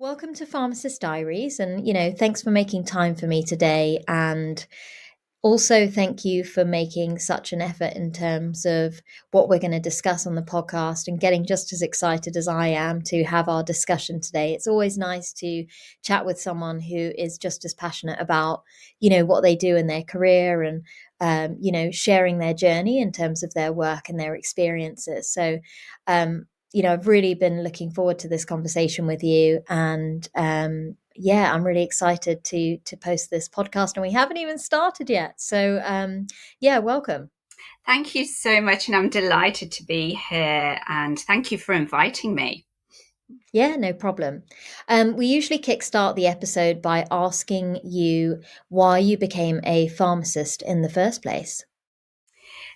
Welcome to Pharmacist Diaries. And, thanks for making time for me today. And also, thank you for making such an effort in terms of what we're going to discuss on the podcast and getting just as excited as I am to have our discussion today. It's always nice to chat with someone who is just as passionate about, what they do in their career and, sharing their journey in terms of their work and their experiences. So, I've really been looking forward to this conversation with you. And yeah, I'm really excited to post this podcast, and we haven't even started yet. So yeah, welcome. Thank you so much, and I'm delighted to be here. And thank you for inviting me. Yeah, no problem. We usually kickstart the episode by asking you why you became a pharmacist in the first place.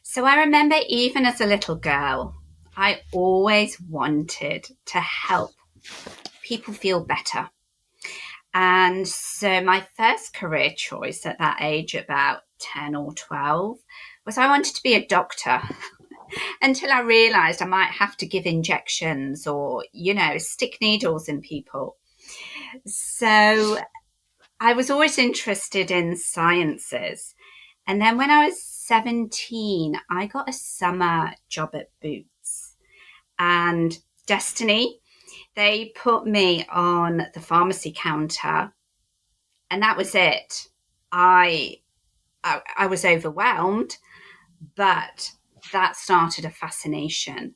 So I remember even as a little girl, I always wanted to help people feel better. And so my first career choice at that age, about 10 or 12, was I wanted to be a doctor until I realized I might have to give injections or, stick needles in people. So I was always interested in sciences. And then when I was 17, I got a summer job at Boots. And Destiny, they put me on the pharmacy counter, and that was it. I was overwhelmed, but that started a fascination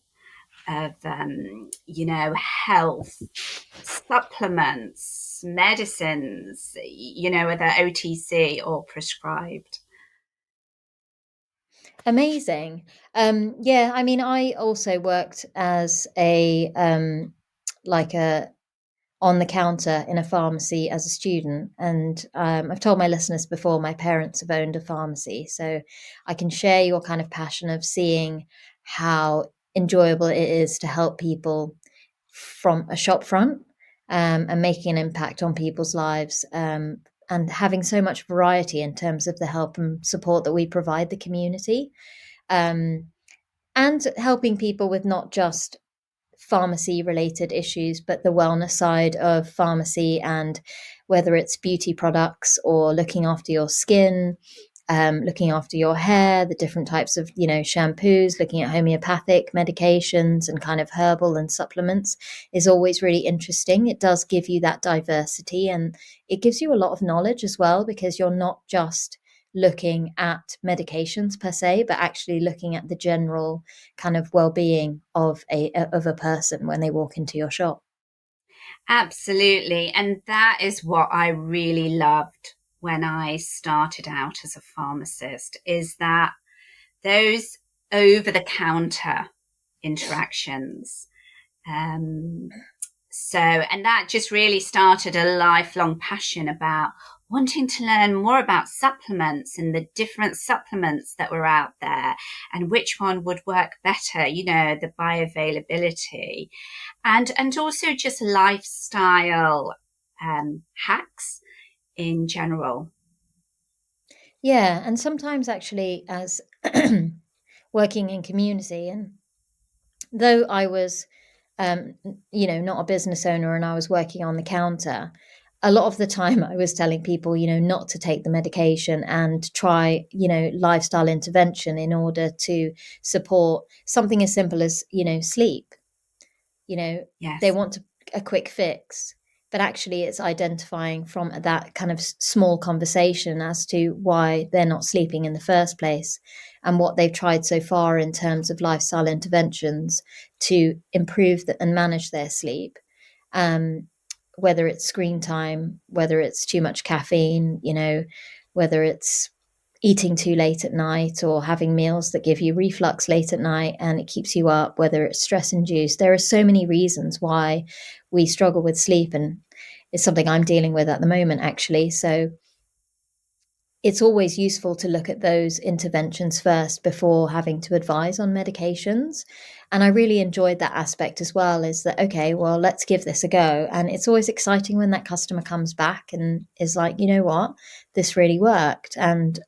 of health, supplements, medicines, whether OTC or prescribed. Amazing. Yeah, I mean, I also worked as a like a on the counter in a pharmacy as a student. And I've told my listeners before, my parents have owned a pharmacy. So I can share your kind of passion of seeing how enjoyable it is to help people from a shop front, and making an impact on people's lives. And having so much variety in terms of the help and support that we provide the community, um, and helping people with not just pharmacy related issues, but the wellness side of pharmacy, and whether it's beauty products or looking after your skin, looking after your hair, the different types of, shampoos, looking at homeopathic medications and kind of herbal and supplements is always really interesting. It does give you that diversity, and it gives you a lot of knowledge as well, because you're not just looking at medications per se, but actually looking at the general kind of well-being of a person when they walk into your shop. Absolutely. And that is what I really loved when I started out as a pharmacist, is that those over the counter interactions. Um, and that just really started a lifelong passion about wanting to learn more about supplements and the different supplements that were out there and which one would work better, the bioavailability, and also just lifestyle hacks in general. Yeah, and sometimes actually as working in community, and though I was not a business owner and I was working on the counter, a lot of the time I was telling people, not to take the medication and try, lifestyle intervention in order to support something as simple as, sleep. They Yes. want a quick fix, but actually it's identifying from that kind of small conversation as to why they're not sleeping in the first place, and what they've tried so far in terms of lifestyle interventions to improve and manage their sleep. um, Whether it's screen time, whether it's too much caffeine, whether it's eating too late at night or having meals that give you reflux late at night and it keeps you up, whether it's stress induced. There are so many reasons why we struggle with sleep, and it's something I'm dealing with at the moment, actually. So it's always useful to look at those interventions first before having to advise on medications. And I really enjoyed that aspect as well, is that, okay, well, let's give this a go. And it's always exciting when that customer comes back and is like, you know what, this really worked. And,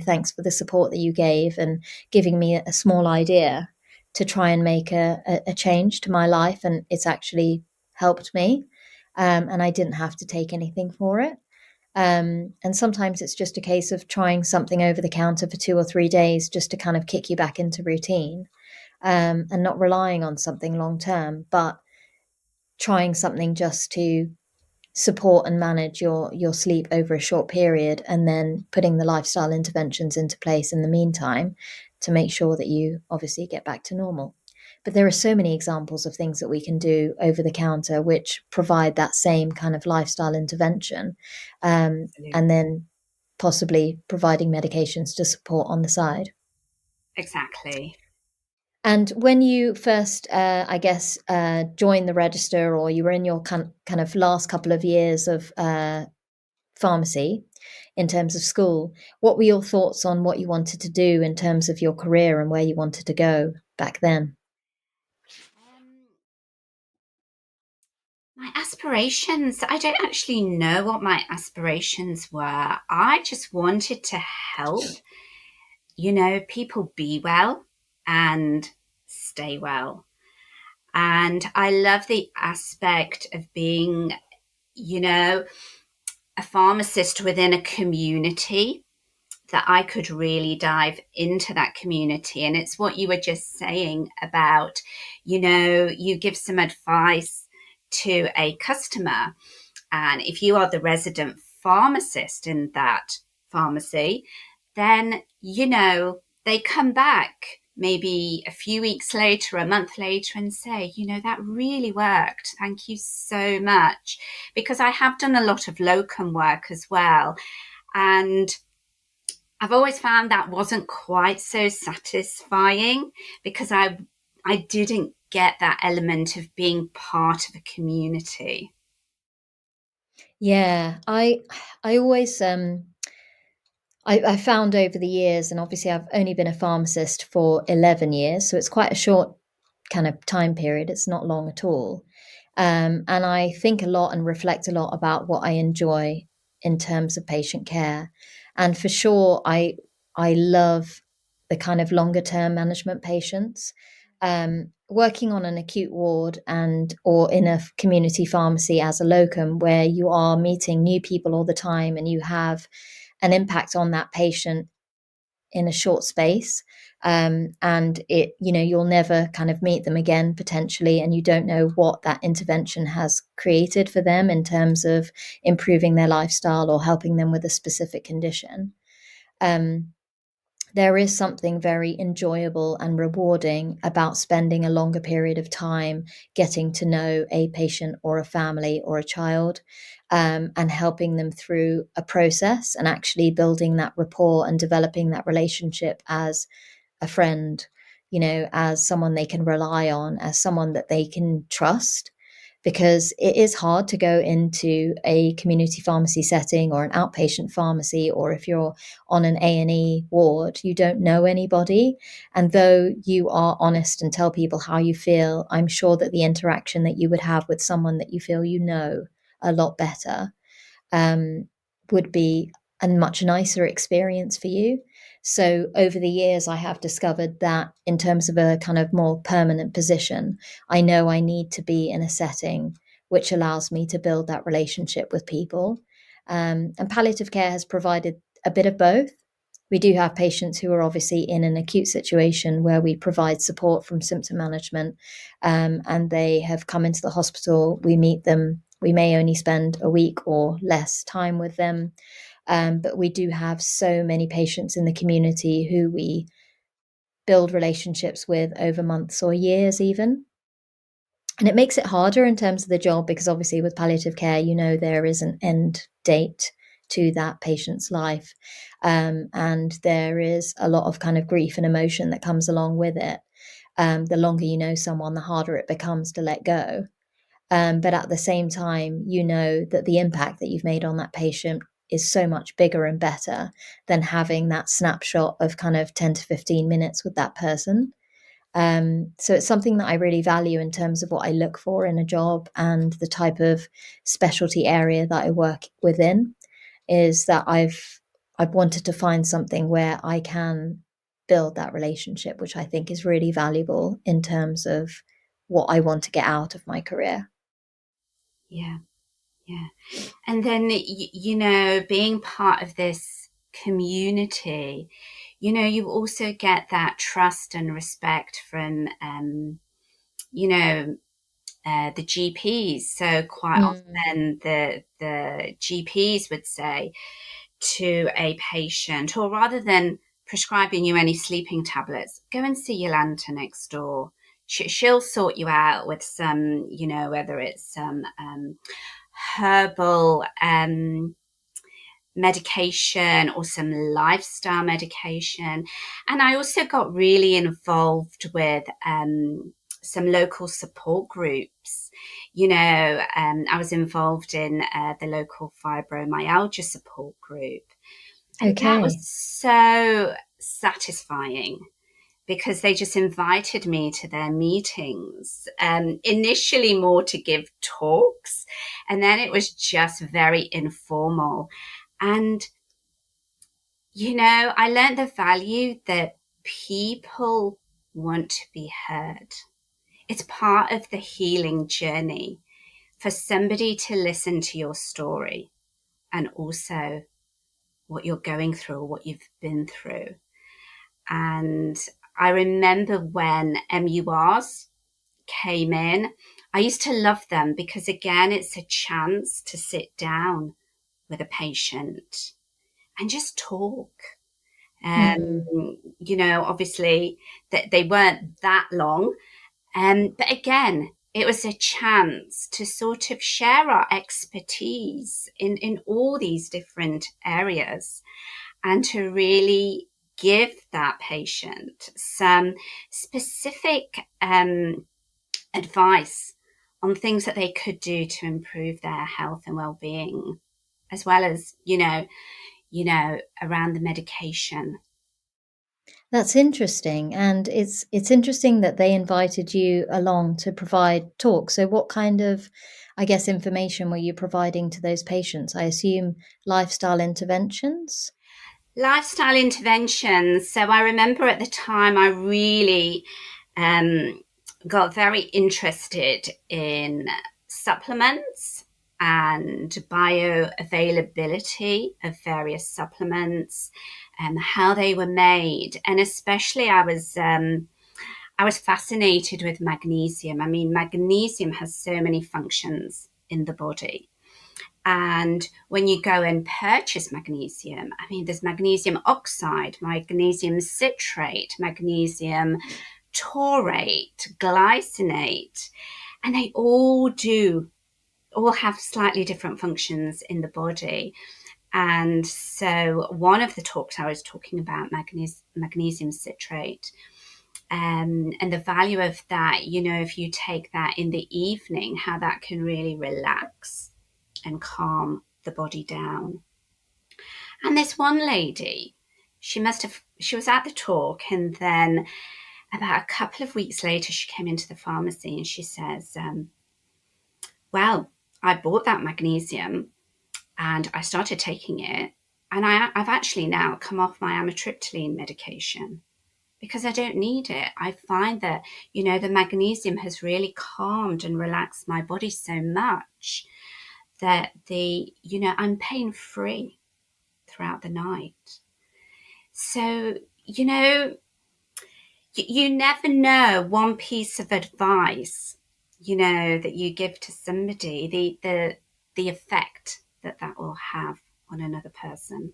thanks for the support that you gave and giving me a small idea to try and make a change to my life. And it's actually helped me. and I didn't have to take anything for it. And sometimes it's just a case of trying something over the counter for 2 or 3 days just to kind of kick you back into routine, and not relying on something long term, but trying something just to support and manage your sleep over a short period, and then putting the lifestyle interventions into place in the meantime to make sure that you obviously get back to normal. But there are so many examples of things that we can do over the counter which provide that same kind of lifestyle intervention, and Absolutely. then possibly providing medications to support on the side. Exactly. And when you first, I guess, joined the register, or you were in your kind of last couple of years of pharmacy in terms of school, what were your thoughts on what you wanted to do in terms of your career and where you wanted to go back then? Um, my aspirations, I don't actually know what my aspirations were. I just wanted to help, people be well and stay well. And I love the aspect of being, you know, a pharmacist within a community, that I could really dive into that community. And it's what you were just saying about, you give some advice to a customer. And if you are the resident pharmacist in that pharmacy, then, they come back maybe a few weeks later, a month later, and say, that really worked. Thank you so much. Because I have done a lot of locum work as well. And I've always found that wasn't quite so satisfying, because I didn't get that element of being part of a community. Yeah, I always I found over the years, and obviously I've only been a pharmacist for 11 years, so it's quite a short kind of time period. It's not long at all. And I think a lot and reflect a lot about what I enjoy in terms of patient care. And for sure, I love the kind of longer term management patients. Working on an acute ward and or in a community pharmacy as a locum, where you are meeting new people all the time and you have an impact on that patient in a short space, and you'll never kind of meet them again potentially, and you don't know what that intervention has created for them in terms of improving their lifestyle or helping them with a specific condition. um, there is something very enjoyable and rewarding about spending a longer period of time getting to know a patient or a family or a child, and helping them through a process and actually building that rapport and developing that relationship as a friend, as someone they can rely on, as someone that they can trust. Because it is hard to go into a community pharmacy setting or an outpatient pharmacy, or if you're on an A&E ward, you don't know anybody. And though you are honest and tell people how you feel, I'm sure that the interaction that you would have with someone that you feel a lot better, um, would be a much nicer experience for you. So over the years, I have discovered that in terms of a kind of more permanent position, I know I need to be in a setting which allows me to build that relationship with people. And palliative care has provided a bit of both. We do have patients who are obviously in an acute situation where we provide support from symptom management, and they have come into the hospital. We meet them. We may only spend a week or less time with them, but we do have so many patients in the community who we build relationships with over months or years, even. And it makes it harder in terms of the job because obviously with palliative care, there is an end date to that patient's life. And there is a lot of kind of grief and emotion that comes along with it. The longer you know someone, the harder it becomes to let go. But at the same time, you know that the impact that you've made on that patient is so much bigger and better than having that snapshot of kind of 10 to 15 minutes with that person. So it's something that I really value in terms of what I look for in a job and the type of specialty area that I work within, is that I've wanted to find something where I can build that relationship, which I think is really valuable in terms of what I want to get out of my career. Yeah. Yeah. And then, being part of this community, you also get that trust and respect from, you know, the GPs. So quite Mm. often the GPs would say to a patient, or rather than prescribing you any sleeping tablets, go and see Jolanta next door. She'll sort you out with some, whether it's some herbal medication or some lifestyle medication. And I also got really involved with some local support groups. I was involved in the local fibromyalgia support group. And that was Okay. so satisfying because they just invited me to their meetings, initially more to give talks, and then it was just very informal. And, I learned the value that people want to be heard. It's part of the healing journey for somebody to listen to your story and also what you're going through or what you've been through. And I remember when MURs came in, I used to love them because, again, it's a chance to sit down with a patient and just talk. Mm. Obviously that they weren't that long. But again, it was a chance to sort of share our expertise in all these different areas and to really give that patient some specific advice on things that they could do to improve their health and well-being, as well as, around the medication. That's interesting, and it's interesting that they invited you along to provide talks. So what kind of, I guess, information were you providing to those patients? I assume lifestyle interventions? Lifestyle interventions. So I remember at the time I really um, got very interested in supplements and bioavailability of various supplements and how they were made. And especially I was fascinated with magnesium. I mean, magnesium has so many functions in the body. And when you go and purchase magnesium, I mean, there's magnesium oxide, magnesium citrate, magnesium taurate, glycinate, and they all have slightly different functions in the body. And so one of the talks I was talking about magnesium citrate, and the value of that, if you take that in the evening, how that can really relax and calm the body down. And this one lady, she was at the talk, and then about a couple of weeks later, she came into the pharmacy and she says, well, I bought that magnesium and I started taking it. And I've actually now come off my amitriptyline medication because I don't need it. I find that, the magnesium has really calmed and relaxed my body so much that I'm pain free throughout the night. So, you never know one piece of advice, that you give to somebody, the effect that will have on another person.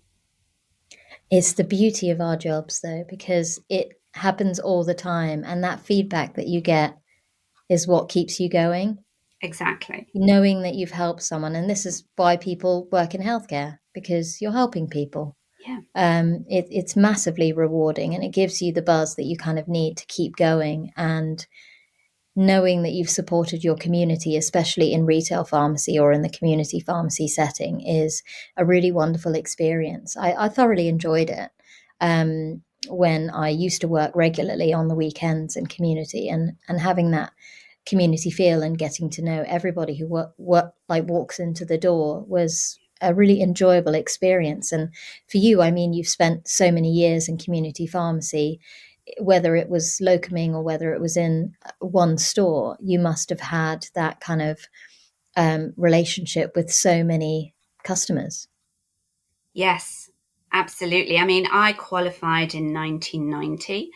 It's the beauty of our jobs, though, because it happens all the time, and that feedback that you get is what keeps you going. Exactly. Knowing that you've helped someone, and this is why people work in healthcare, because you're helping people. Yeah. It's massively rewarding, and it gives you the buzz that you kind of need to keep going. And knowing that you've supported your community, especially in retail pharmacy or in the community pharmacy setting, is a really wonderful experience. I thoroughly enjoyed it when I used to work regularly on the weekends in community, and having that community feel and getting to know everybody who walks into the door was a really enjoyable experience. And for you, I mean, you've spent so many years in community pharmacy, whether it was locuming or whether it was in one store, you must have had that kind of relationship with so many customers. Yes, absolutely. I mean, I qualified in 1990,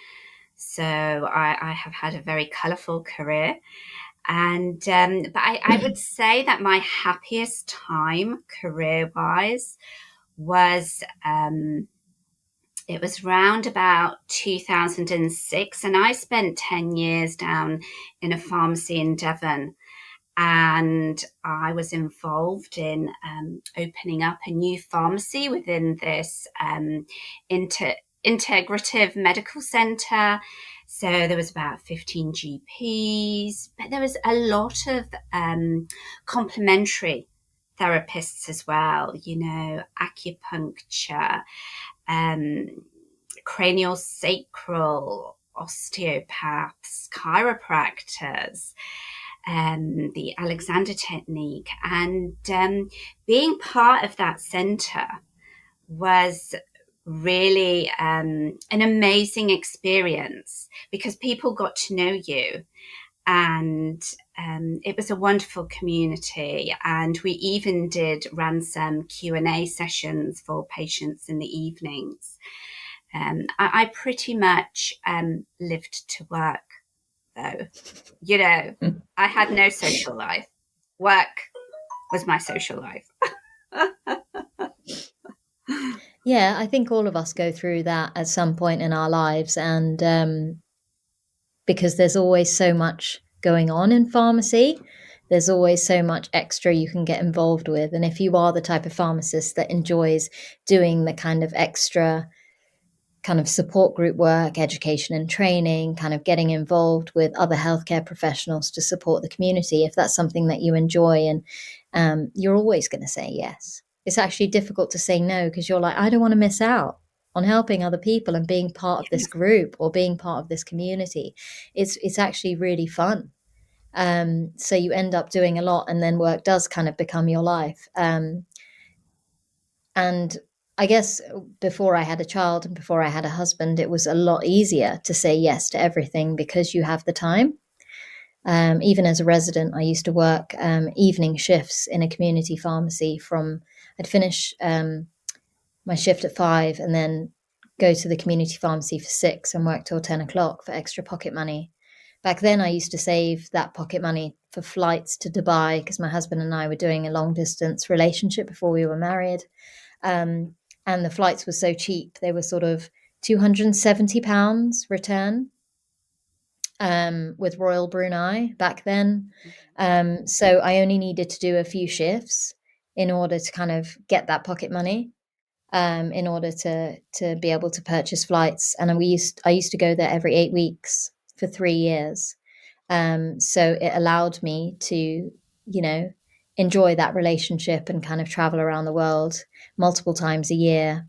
so I have had a very colourful career. And but I would say that my happiest time career wise was it was round about 2006, and I spent 10 years down in a pharmacy in Devon, and I was involved in opening up a new pharmacy within this integrative medical centre. So there was about 15 GPs, but there was a lot of complementary therapists as well, acupuncture, um, cranial sacral, osteopaths, chiropractors, the Alexander technique. And being part of that center was really an amazing experience because people got to know you, and it was a wonderful community. And we even ran some Q&A sessions for patients in the evenings. I pretty much lived to work, though. I had no social life. Work was my social life. Yeah, I think all of us go through that at some point in our lives, and because there's always so much going on in pharmacy. There's always so much extra you can get involved with. And if you are the type of pharmacist that enjoys doing the kind of extra kind of support group work, education and training, kind of getting involved with other healthcare professionals to support the community, if that's something that you enjoy, and you're always going to say yes. It's actually difficult to say no because you're like, I don't want to miss out on helping other people and being part of this group or being part of this community. It's actually really fun. So you end up doing a lot, and then work does kind of become your life. And I guess before I had a child and before I had a husband, it was a lot easier to say yes to everything because you have the time. Even as a resident, I used to work evening shifts in a community pharmacy. I'd finish my shift at 5 and then go to the community pharmacy for 6 and work till 10 o'clock for extra pocket money. Back then, I used to save that pocket money for flights to Dubai because my husband and I were doing a long distance relationship before we were married. And the flights were so cheap. They were sort of £270 return with Royal Brunei back then. So I only needed to do a few shifts in order to kind of get that pocket money, in order to be able to purchase flights. And I used to go there every 8 weeks for 3 years. So it allowed me to, enjoy that relationship and kind of travel around the world multiple times a year.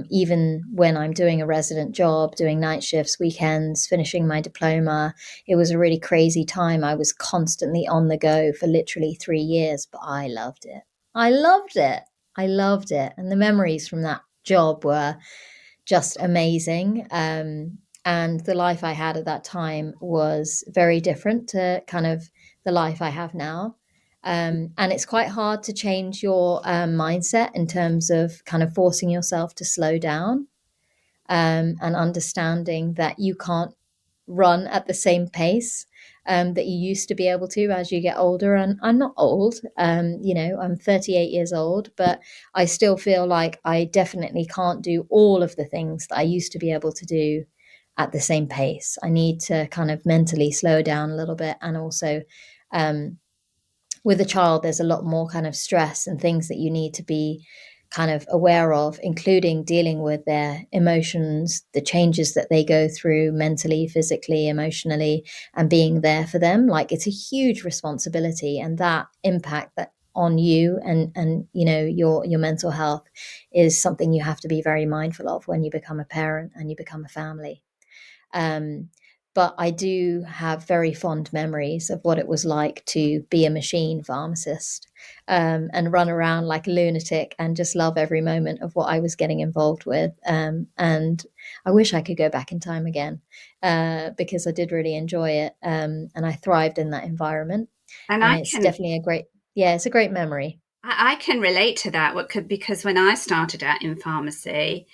Even when I'm doing a resident job, doing night shifts, weekends, finishing my diploma, it was a really crazy time. I was constantly on the go for literally 3 years, but I loved it. I loved it. I loved it. And the memories from that job were just amazing. And the life I had at that time was very different to kind of the life I have now. And it's quite hard to change your mindset in terms of kind of forcing yourself to slow down, and understanding that you can't run at the same pace that you used to be able to as you get older. And I'm not old, I'm 38 years old, but I still feel like I definitely can't do all of the things that I used to be able to do at the same pace. I need to kind of mentally slow down a little bit. And also, with a child, there's a lot more kind of stress and things that you need to be kind of aware of, including dealing with their emotions, the changes that they go through mentally, physically, emotionally, and being there for them. Like, it's a huge responsibility, and that impact that on you and your mental health is something you have to be very mindful of when you become a parent and you become a family. But I do have very fond memories of what it was like to be a machine pharmacist, and run around like a lunatic and just love every moment of what I was getting involved with. And I wish I could go back in time again, because I did really enjoy it, and I thrived in that environment. And And I it's can definitely a great. Yeah, it's a great memory. I can relate to that because when I started out in pharmacy,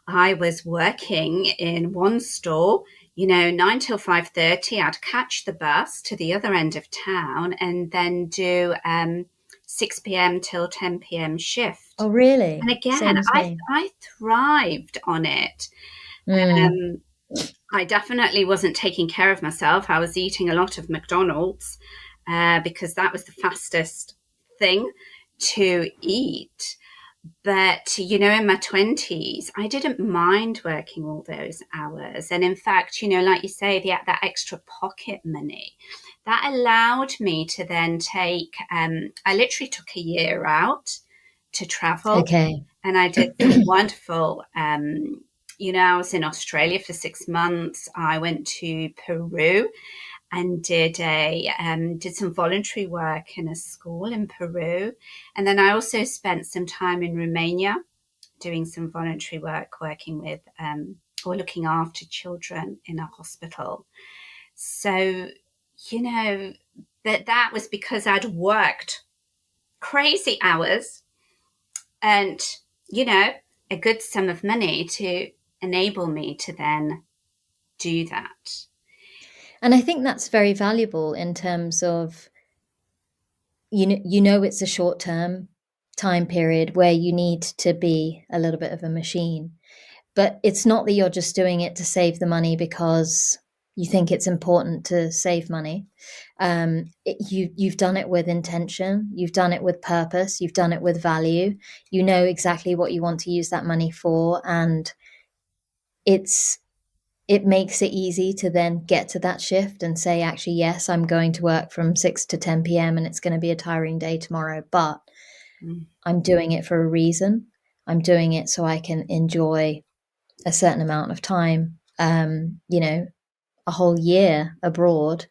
I was working in one store, 9 till 5:30. I'd catch the bus to the other end of town and then do 6 p.m. till 10 p.m. shift. Oh, And really? again, Same as I, me. I thrived on it. Mm. Um, I definitely wasn't taking care of myself. I was eating a lot of McDonald's because that was the fastest thing to eat. But, in my 20s, I didn't mind working all those hours. And in fact, like you say, that extra pocket money, that allowed me to then I literally took a year out to travel. Okay. And I did some wonderful, I was in Australia for 6 months. I went to Peru and did some voluntary work in a school in Peru, and then I also spent some time in Romania doing some voluntary work, working with or looking after children in a hospital. So, you know, that was because I'd worked crazy hours and a good sum of money to enable me to then do that. And I think that's very valuable in terms of you know it's a short term time period where you need to be a little bit of a machine. But it's not that you're just doing it to save the money because you think it's important to save money. You've done it with intention, you've done it with purpose, you've done it with value. You know exactly what you want to use that money for, and it's it makes it easy to then get to that shift and say, actually, yes, I'm going to work from 6 to 10 p.m. and it's going to be a tiring day tomorrow, but Mm. I'm doing it for a reason. I'm doing it so I can enjoy a certain amount of time, a whole year abroad,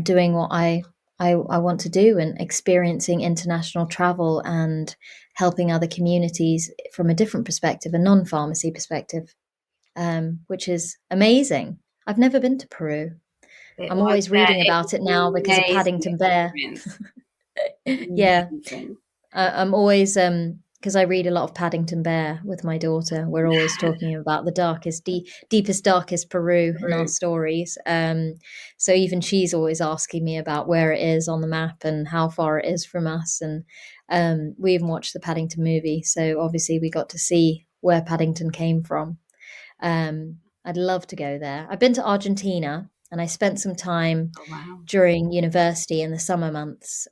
doing what I want to do and experiencing international travel and helping other communities from a different perspective, a non-pharmacy perspective, which is amazing. I've never been to Peru. It I'm was always reading it about was it an now because of amazing Paddington Bear. experience. Yeah, Amazing. I'm always because I read a lot of Paddington Bear with my daughter. We're always talking about the deepest, darkest Peru in our True. stories. So even she's always asking me about where it is on the map and how far it is from us. And we even watched the Paddington movie, so obviously we got to see where Paddington came from. I'd love to go there. I've been to Argentina and I spent some time Oh, wow. during university in the summer months.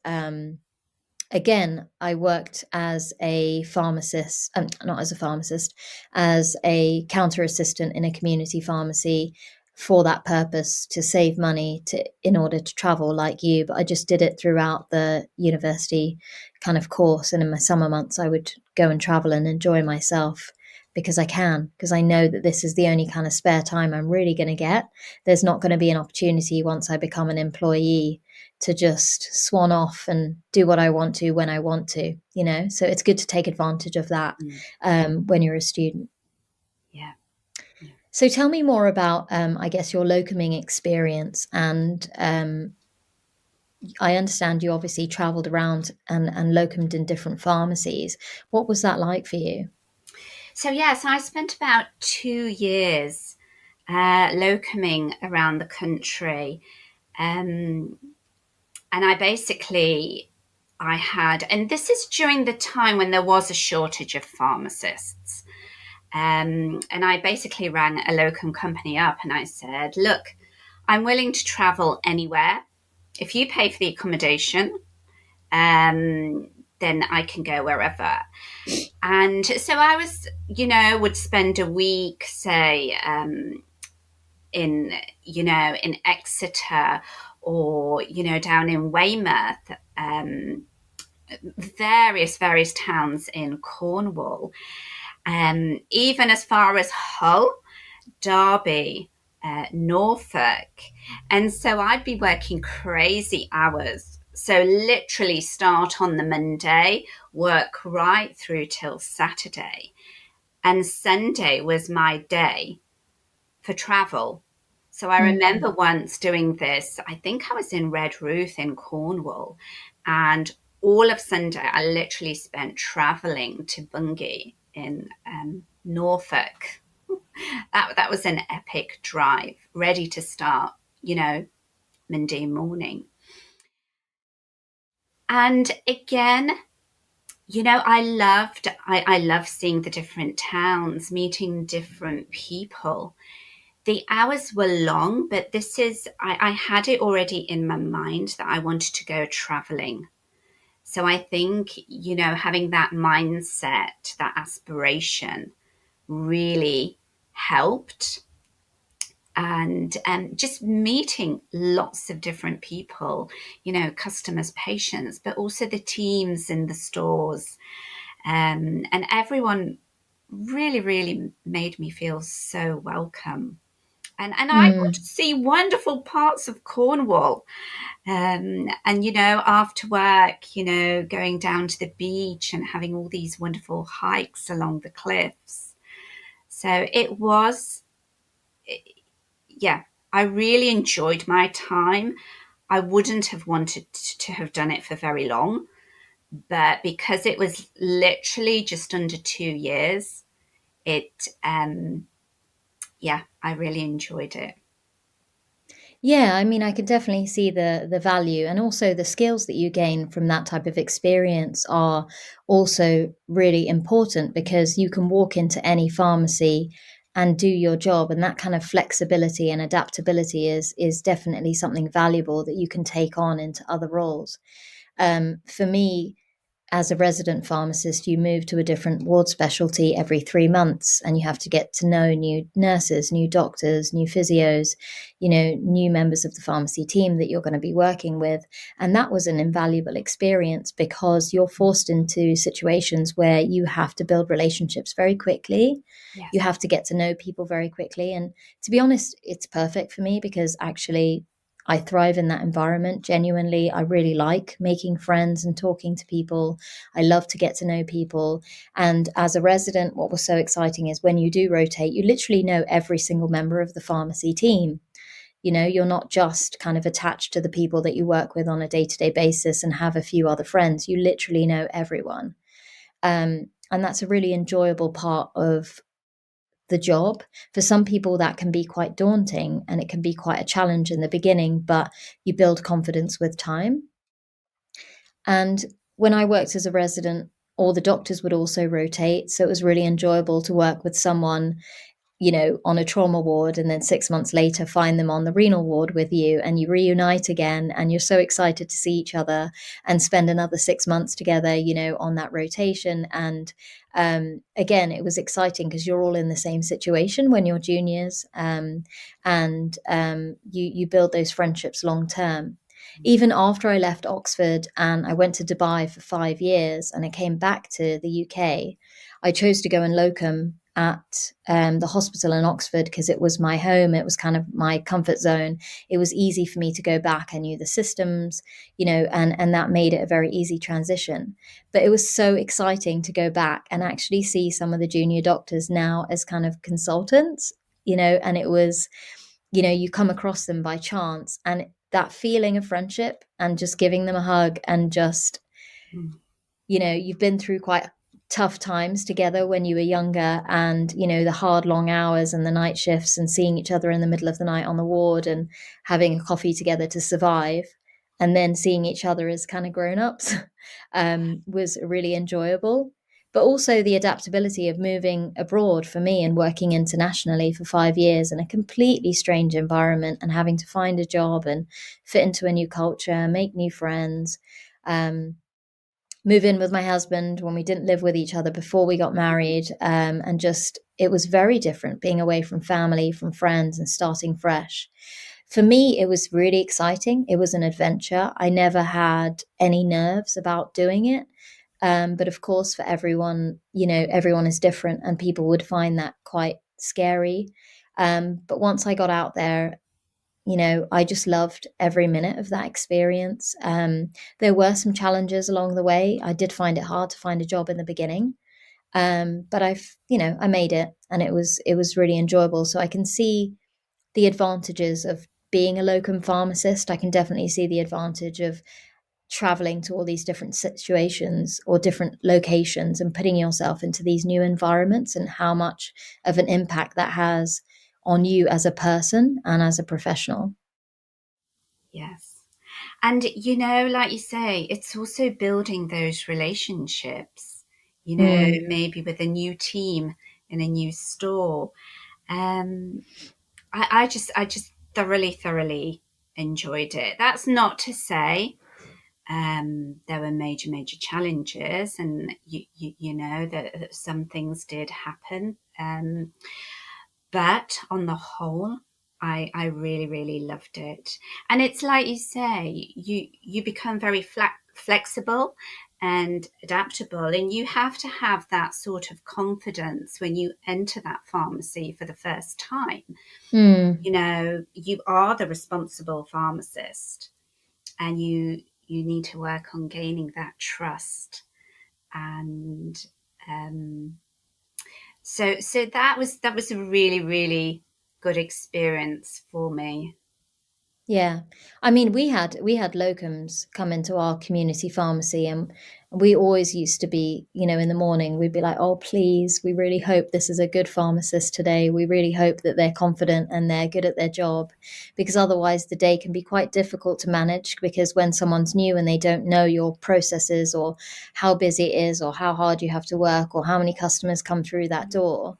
Again, I worked as a pharmacist, not as a pharmacist, as a counter assistant in a community pharmacy for that purpose to save money in order to travel like you. But I just did it throughout the university kind of course. And in my summer months, I would go and travel and enjoy myself because I know that this is the only kind of spare time I'm really going to get. There's not going to be an opportunity once I become an employee to just swan off and do what I want to when I want to. So it's good to take advantage of that Mm. when you're a student. Yeah. Yeah. So tell me more about, I guess, your locuming experience. And I understand you obviously traveled around and locumed in different pharmacies. What was that like for you? So, yes, I spent about 2 years locuming around the country. Um, and I had, and this is during the time when there was a shortage of pharmacists. And I basically rang a locum company up and I said, look, I'm willing to travel anywhere. If you pay for the accommodation, then I can go wherever. And so I would spend a week, say, in Exeter or, down in Weymouth, various towns in Cornwall, even as far as Hull, Derby, Norfolk. And so I'd be working crazy hours. So literally start on the Monday, work right through till Saturday. And Sunday was my day for travel. So I remember Mm. once doing this, I think I was in Redruth in Cornwall, and all of Sunday, I literally spent traveling to Bungay in Norfolk. That was an epic drive, ready to start, Monday morning. And again, I love seeing the different towns, meeting different people. The hours were long, but I had it already in my mind that I wanted to go traveling. So I think, having that mindset, that aspiration really helped. And just meeting lots of different people, customers, patients, but also the teams in the stores. And everyone really, really made me feel so welcome. And I got to Mm. see wonderful parts of Cornwall. And, after work, going down to the beach and having all these wonderful hikes along the cliffs. So yeah, I really enjoyed my time. I wouldn't have wanted to have done it for very long, but because it was literally just under 2 years, yeah, I really enjoyed it. Yeah, I mean, I can definitely see the value, and also the skills that you gain from that type of experience are also really important, because you can walk into any pharmacy and do your job, and that kind of flexibility and adaptability is definitely something valuable that you can take on into other roles. For me, as a resident pharmacist, you move to a different ward specialty every 3 months, and you have to get to know new nurses, new doctors, new physios, new members of the pharmacy team that you're going to be working with. And that was an invaluable experience, because you're forced into situations where you have to build relationships very quickly. You Yes. have to get to know people very quickly. And to be honest, it's perfect for me, because actually I thrive in that environment. Genuinely, I really like making friends and talking to people. I love to get to know people. And as a resident, what was so exciting is when you do rotate, you literally know every single member of the pharmacy team. You're not just kind of attached to the people that you work with on a day-to-day basis and have a few other friends. You literally know everyone. And that's a really enjoyable part of the job. For some people, that can be quite daunting and it can be quite a challenge in the beginning, but you build confidence with time. And when I worked as a resident, all the doctors would also rotate. So it was really enjoyable to work with someone, on a trauma ward, and then 6 months later find them on the renal ward with you, and you reunite again, and you're so excited to see each other and spend another 6 months together, on that rotation. And again, it was exciting because you're all in the same situation when you're juniors, and you build those friendships long term. Even after I left Oxford and I went to Dubai for 5 years and I came back to the UK, I chose to go and locum at the hospital in Oxford, because it was my home. It was kind of my comfort zone. It was easy for me to go back. I knew the systems, and that made it a very easy transition. But it was so exciting to go back and actually see some of the junior doctors now as kind of consultants, and it was, you come across them by chance, and that feeling of friendship and just giving them a hug, and just, Mm. you've been through quite tough times together when you were younger, and the hard long hours and the night shifts, and seeing each other in the middle of the night on the ward and having a coffee together to survive, and then seeing each other as kind of grown-ups was really enjoyable. But also the adaptability of moving abroad for me and working internationally for 5 years in a completely strange environment, and having to find a job and fit into a new culture, make new friends, um, move in with my husband when we didn't live with each other before we got married. And just, it was very different being away from family, from friends, and starting fresh. For me, it was really exciting. It was an adventure. I never had any nerves about doing it. But of course, for everyone, everyone is different, and people would find that quite scary. But once I got out there, I just loved every minute of that experience. There were some challenges along the way. I did find it hard to find a job in the beginning, but I made it, and it was really enjoyable. So I can see the advantages of being a locum pharmacist. I can definitely see the advantage of traveling to all these different situations or different locations and putting yourself into these new environments, and how much of an impact that has on you as a person and as a professional. Yes. And, like you say, it's also building those relationships, Mm, maybe with a new team in a new store. Um, I just thoroughly, thoroughly enjoyed it. That's not to say there were major, major challenges, and that some things did happen. But on the whole, I really, really loved it. And it's like you say, you become very flexible and adaptable, and you have to have that sort of confidence when you enter that pharmacy for the first time. mm, You are the responsible pharmacist, and you need to work on gaining that trust. And um, so that was a really, really good experience for me. yeah. I mean, we had locums come into our community pharmacy, and we always used to be, in the morning, we'd be like, oh, please, we really hope this is a good pharmacist today. We really hope that they're confident and they're good at their job, because otherwise the day can be quite difficult to manage, because when someone's new and they don't know your processes, or how busy it is, or how hard you have to work, or how many customers come through that door,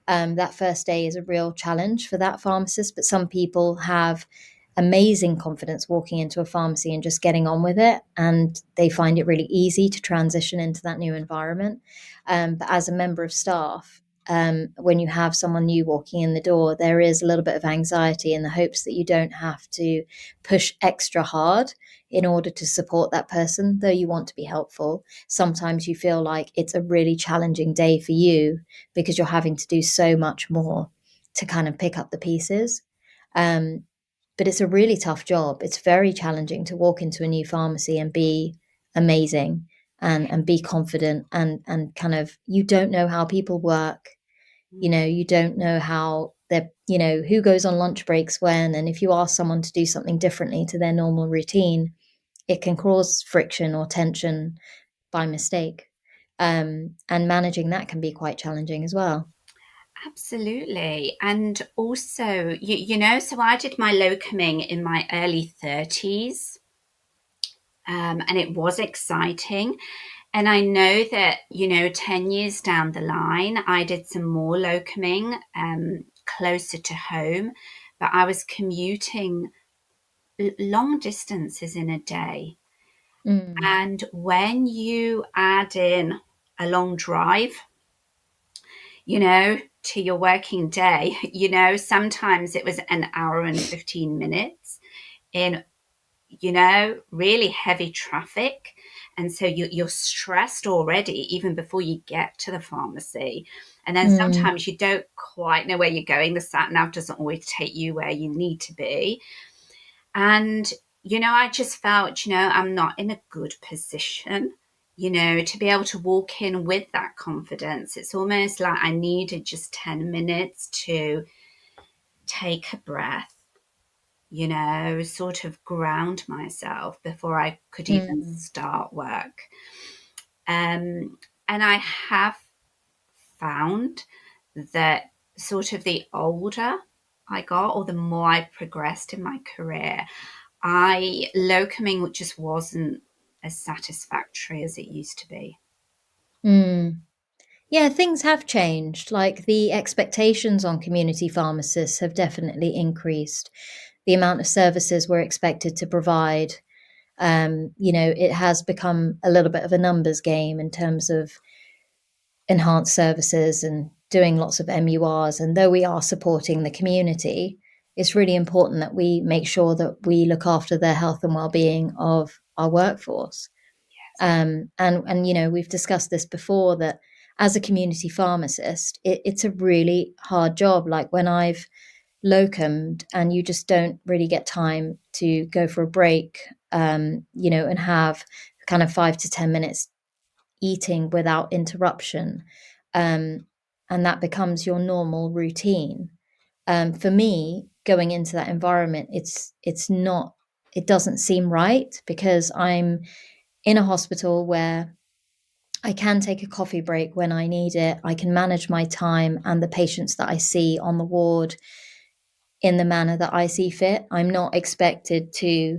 that first day is a real challenge for that pharmacist. But some people have amazing confidence walking into a pharmacy and just getting on with it, and they find it really easy to transition into that new environment. But as a member of staff, when you have someone new walking in the door, there is a little bit of anxiety, in the hopes that you don't have to push extra hard in order to support that person. Though you want to be helpful, sometimes you feel like it's a really challenging day for you, because you're having to do so much more to kind of pick up the pieces. Um, but it's a really tough job. It's very challenging to walk into a new pharmacy and be amazing, and be confident, and kind of, you don't know how people work. You don't know how they're, who goes on lunch breaks when, and if you ask someone to do something differently to their normal routine, it can cause friction or tension by mistake. And managing that can be quite challenging as well. Absolutely. And also, so I did my locuming in my early 30s, and it was exciting. And I know that, 10 years down the line, I did some more locuming closer to home, but I was commuting long distances in a day. Mm, And when you add in a long drive, to your working day, sometimes it was an hour and 15 minutes in, really heavy traffic. And so you're stressed already, even before you get to the pharmacy. And then mm, sometimes you don't quite know where you're going. The sat nav doesn't always take you where you need to be. And, I just felt, I'm not in a good position, to be able to walk in with that confidence. It's almost like I needed just 10 minutes to take a breath, sort of ground myself before I could even mm, start work. And I have found that sort of the older I got, or the more I progressed in my career, locoming just wasn't as satisfactory as it used to be. mm. Yeah, things have changed. Like, the expectations on community pharmacists have definitely increased. The amount of services we're expected to provide, it has become a little bit of a numbers game in terms of enhanced services and doing lots of MURs. And though we are supporting the community, it's really important that we make sure that we look after the health and well-being of our workforce. And we've discussed this before, that as a community pharmacist, it's a really hard job. Like, when I've locumed, and you just don't really get time to go for a break, and have kind of 5 to 10 minutes eating without interruption, um, and that becomes your normal routine. For me, going into that environment, it's not it doesn't seem right, because I'm in a hospital where I can take a coffee break when I need it. I can manage my time and the patients that I see on the ward in the manner that I see fit. I'm not expected to,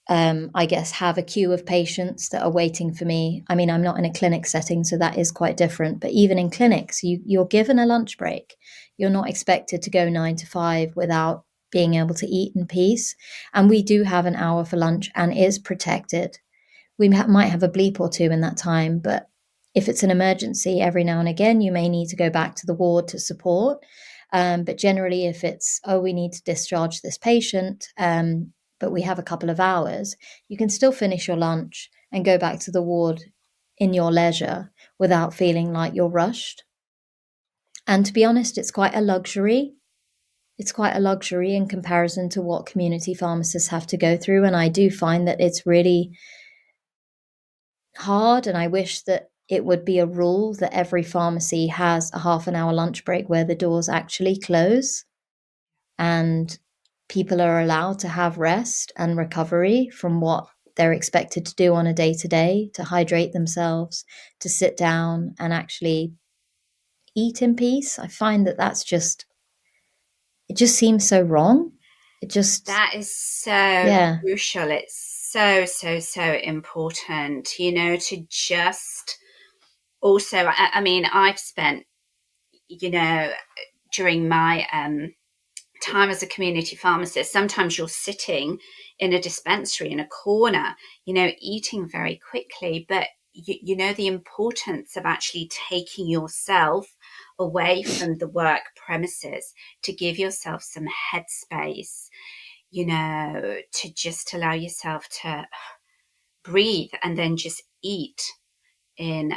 I guess, have a queue of patients that are waiting for me. I mean, I'm not in a clinic setting, so that is quite different. But even in clinics, you're given a lunch break. You're not expected to go 9 to 5 without being able to eat in peace. And we do have an hour for lunch, and is protected. We might have a bleep or two in that time, but if it's an emergency, every now and again, you may need to go back to the ward to support. But generally, if it's, oh, we need to discharge this patient, but we have a couple of hours, you can still finish your lunch and go back to the ward in your leisure without feeling like you're rushed. And to be honest, it's quite a luxury. It's quite a luxury in comparison to what community pharmacists have to go through. And I do find that it's really hard, and I wish that it would be a rule that every pharmacy has a half an hour lunch break where the doors actually close and people are allowed to have rest and recovery from what they're expected to do on a day to day, to hydrate themselves, to sit down and actually eat in peace. I find that it just seems so wrong. It just, That is so yeah. crucial. It's so, so, so important, to just also, I mean, I've spent, during my time as a community pharmacist, sometimes you're sitting in a dispensary in a corner, eating very quickly, but you know the importance of actually taking yourself away from the work premises to give yourself some headspace, to just allow yourself to breathe and then just eat in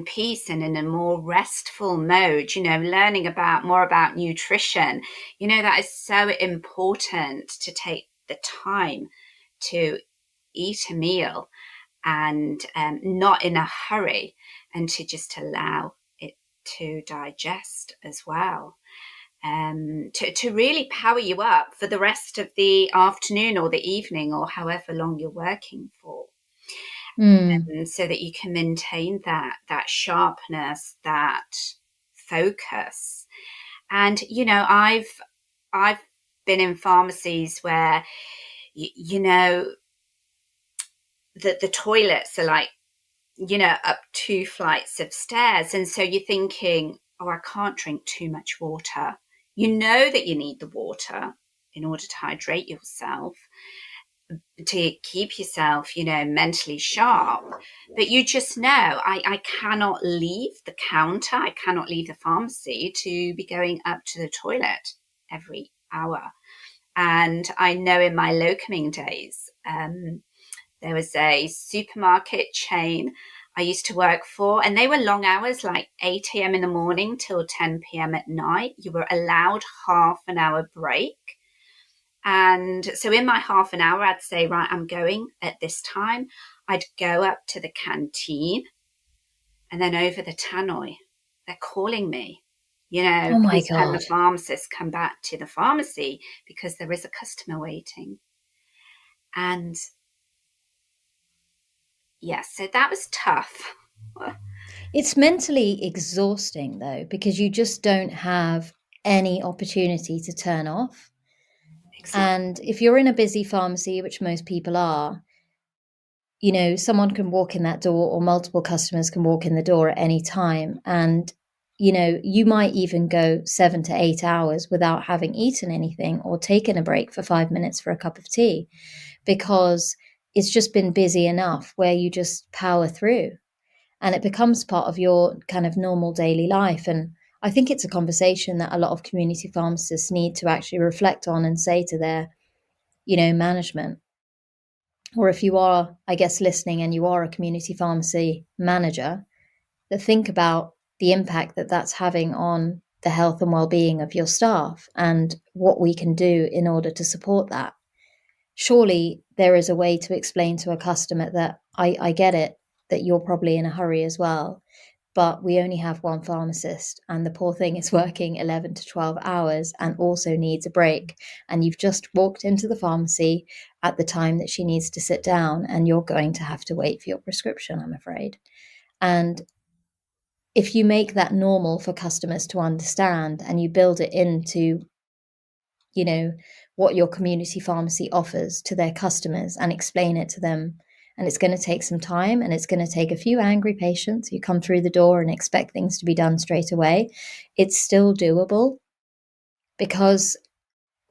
peace and in a more restful mode, learning more about nutrition. That is so important, to take the time to eat a meal and not in a hurry, and to just allow it to digest as well. To really power you up for the rest of the afternoon or the evening or however long you're working for. Mm. So that you can maintain that sharpness, that focus. And I've been in pharmacies where the toilets are like up 2 flights of stairs, and so you're thinking, oh, I can't drink too much water. You know that you need the water in order to hydrate yourself, to keep yourself, mentally sharp. But you just know, I cannot leave the counter, I cannot leave the pharmacy to be going up to the toilet every hour. And I know in my locoming days, there was a supermarket chain I used to work for, and they were long hours, like 8 a.m. in the morning till 10 p.m. at night. You were allowed half an hour break. And so in my half an hour, I'd say, right, I'm going at this time. I'd go up to the canteen, and then over the tannoy, they're calling me, Oh my please can the God. pharmacist come back to the pharmacy because there is a customer waiting. And yes, so that was tough. It's mentally exhausting though, because you just don't have any opportunity to turn off. Exactly. And if you're in a busy pharmacy, which most people are, someone can walk in that door, or multiple customers can walk in the door at any time. And, you might even go 7 to 8 hours without having eaten anything or taken a break for 5 minutes for a cup of tea, because it's just been busy enough where you just power through, and it becomes part of your kind of normal daily life. And I think it's a conversation that a lot of community pharmacists need to actually reflect on and say to their, management. Or if you are, I guess, listening and you are a community pharmacy manager, that think about the impact that that's having on the health and well-being of your staff and what we can do in order to support that. Surely there is a way to explain to a customer that I get it, that you're probably in a hurry as well, but we only have one pharmacist, and the poor thing is working 11 to 12 hours and also needs a break. And you've just walked into the pharmacy at the time that she needs to sit down, and you're going to have to wait for your prescription, I'm afraid. And if you make that normal for customers to understand, and you build it into, what your community pharmacy offers to their customers, and explain it to them, and it's going to take some time, and it's going to take a few angry patients who come through the door and expect things to be done straight away, it's still doable, because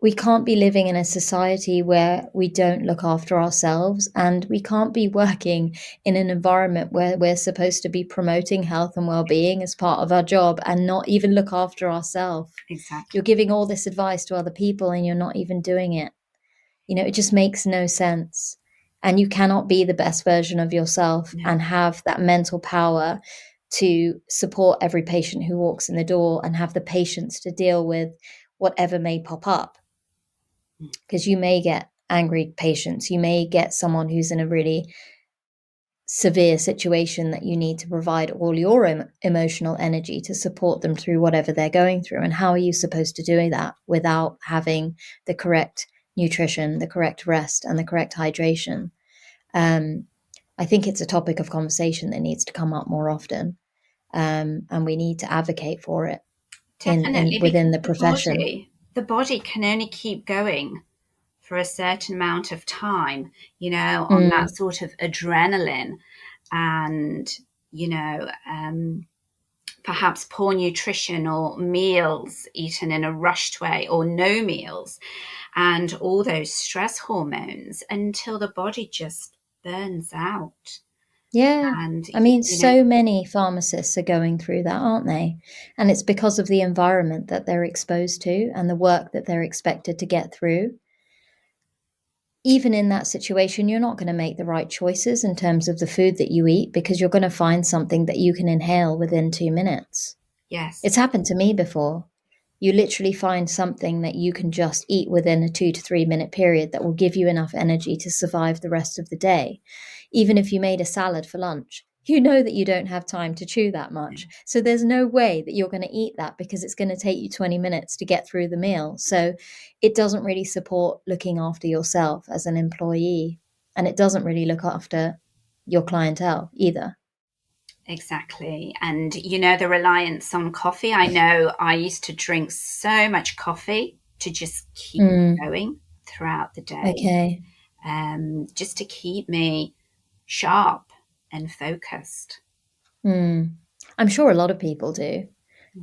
we can't be living in a society where we don't look after ourselves, and we can't be working in an environment where we're supposed to be promoting health and well-being as part of our job and not even look after ourselves. Exactly. You're giving all this advice to other people and you're not even doing it. It just makes no sense. And you cannot be the best version of yourself and have that mental power to support every patient who walks in the door and have the patience to deal with whatever may pop up. Because you may get angry patients, you may get someone who's in a really severe situation that you need to provide all your emotional energy to support them through whatever they're going through. And how are you supposed to do that without having the correct nutrition, the correct rest, and the correct hydration? I think it's a topic of conversation that needs to come up more often, and we need to advocate for it Definitely, within because the profession. the body can only keep going for a certain amount of time, on that sort of adrenaline and, perhaps poor nutrition or meals eaten in a rushed way or no meals and all those stress hormones until the body just burns out. Yeah. And, I mean, so many pharmacists are going through that, aren't they? And it's because of the environment that they're exposed to and the work that they're expected to get through. Even in that situation, you're not going to make the right choices in terms of the food that you eat, because you're going to find something that you can inhale within 2 minutes. yes, It's happened to me before. You literally find something that you can just eat within a 2 to 3 minute period that will give you enough energy to survive the rest of the day. Even if you made a salad for lunch, you know that you don't have time to chew that much. So there's no way that you're going to eat that, because it's going to take you 20 minutes to get through the meal. So it doesn't really support looking after yourself as an employee, and it doesn't really look after your clientele either. exactly. And, the reliance on coffee. I know I used to drink so much coffee to just keep going throughout the day, Okay. just to keep me sharp and focused. I'm sure a lot of people do.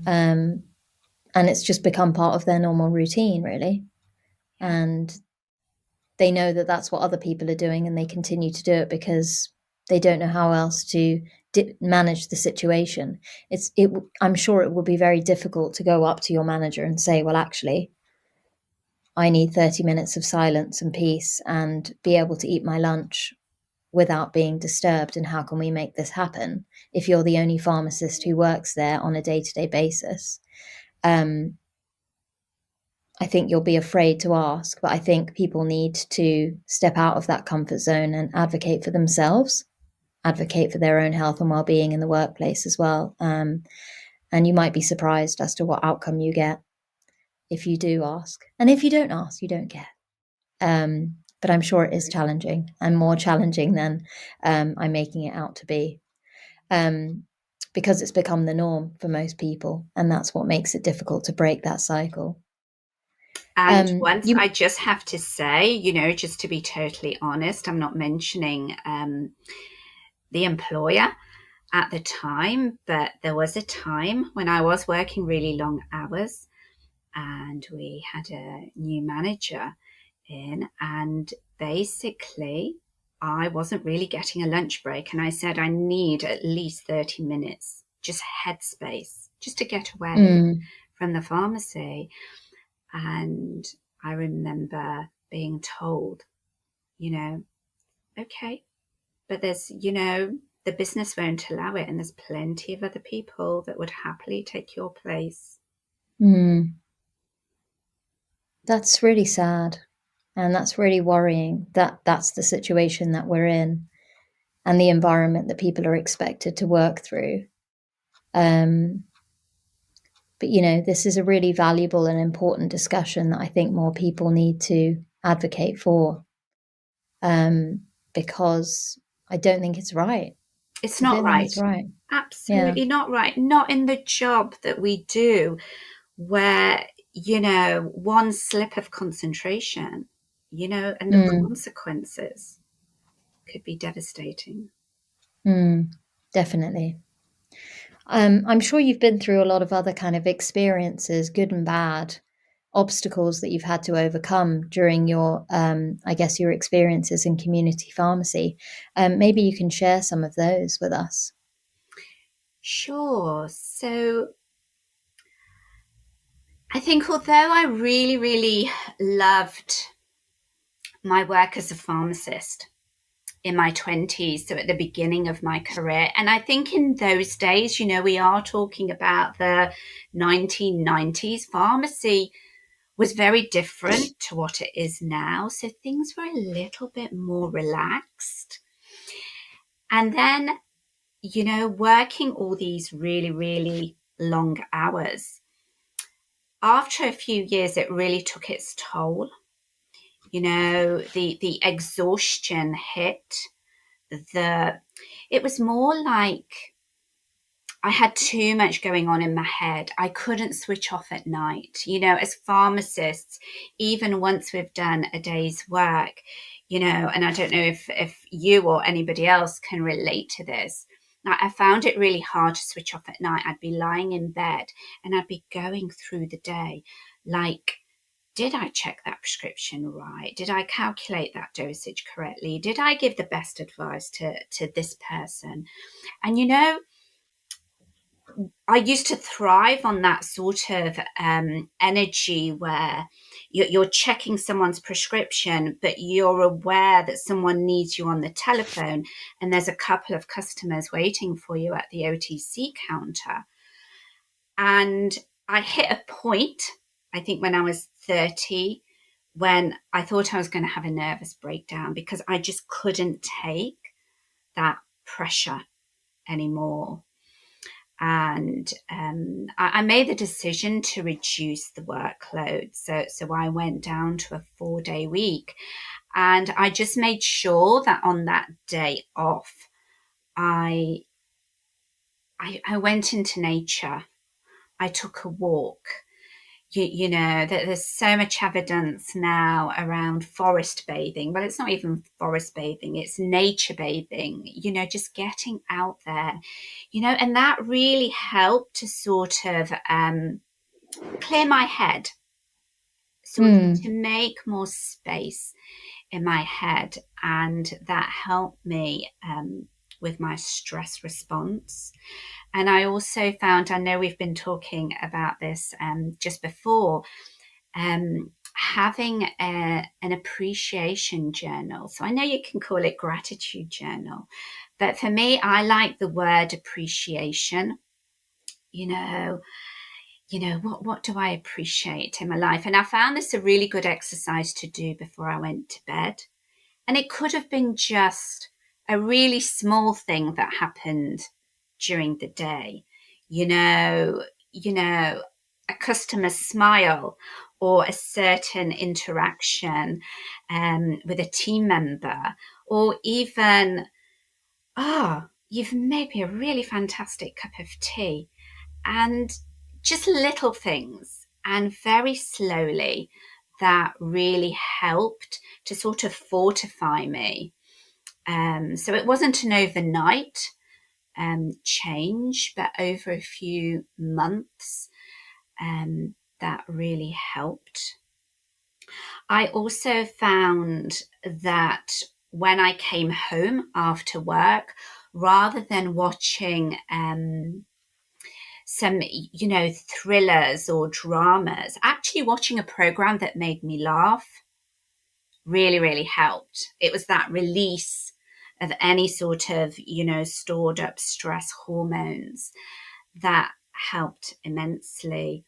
And it's just become part of their normal routine, really. And they know that that's what other people are doing, and they continue to do it because they don't know how else to manage the situation. I'm sure it would be very difficult to go up to your manager and say, well, actually, I need 30 minutes of silence and peace and be able to eat my lunch without being disturbed. And how can we make this happen if you're the only pharmacist who works there on a day-to-day basis? I think you'll be afraid to ask, but I think people need to step out of that comfort zone and advocate for themselves, advocate for their own health and well-being in the workplace as well. And you might be surprised as to what outcome you get if you do ask. And if you don't ask, you don't get. But I'm sure it is challenging, and more challenging than I'm making it out to be, because it's become the norm for most people, and that's what makes it difficult to break that cycle. And once I just have to say, just to be totally honest, I'm not mentioning the employer at the time, but there was a time when I was working really long hours and we had a new manager in, and basically I wasn't really getting a lunch break. And I said, I need at least 30 minutes, just headspace, just to get away from the pharmacy. And I remember being told, okay, but there's, the business won't allow it, and there's plenty of other people that would happily take your place. That's really sad, and that's really worrying that that's the situation that we're in and the environment that people are expected to work through. Um, but, this is a really valuable and important discussion that I think more people need to advocate for, because I don't think it's right. It's I not don't think right. it's right. Yeah. Absolutely not right. Not in the job that we do, where, one slip of concentration, and the Mm, consequences could be devastating. definitely. I'm sure you've been through a lot of other kind of experiences, good and bad, obstacles that you've had to overcome during your, I guess, your experiences in community pharmacy. Maybe you can share some of those with us. Sure. So I think although I really, really loved my work as a pharmacist in my 20s, so at the beginning of my career, and I think in those days, we are talking about the 1990s, pharmacy was very different to what it is now. So things were a little bit more relaxed. And then, working all these really, really long hours, after a few years, it really took its toll. The exhaustion hit. It was more like I had too much going on in my head. I couldn't switch off at night. As pharmacists, even once we've done a day's work, and I don't know if you or anybody else can relate to this. Now, I found it really hard to switch off at night. I'd be lying in bed and I'd be going through the day like, did I check that prescription right? Did I calculate that dosage correctly? Did I give the best advice to this person? And I used to thrive on that sort of energy where you're checking someone's prescription, but you're aware that someone needs you on the telephone and there's a couple of customers waiting for you at the OTC counter. And I hit a point, I think when I was 30, when I thought I was going to have a nervous breakdown because I just couldn't take that pressure anymore. And I made the decision to reduce the workload. So I went down to a 4-day week, and I just made sure that on that day off, I went into nature. I took a walk. That there's so much evidence now around forest bathing. Well, it's not even forest bathing, it's nature bathing, just getting out there, and that really helped to sort of clear my head, sort of to Mm, make more space in my head. And that helped me with my stress response. And I also found, I know we've been talking about this just before, having an appreciation journal. So I know you can call it gratitude journal, but for me, I like the word appreciation. You know, what do I appreciate in my life? And I found this a really good exercise to do before I went to bed. And it could have been just a really small thing that happened during the day. You know, a customer's smile or a certain interaction with a team member, or even, you've made me a really fantastic cup of tea. And just little things, and very slowly that really helped to sort of fortify me. So it wasn't an overnight change, but over a few months, that really helped. I also found that when I came home after work, rather than watching some, thrillers or dramas, actually watching a program that made me laugh really, really helped. It was that release of any sort of, stored up stress hormones that helped immensely.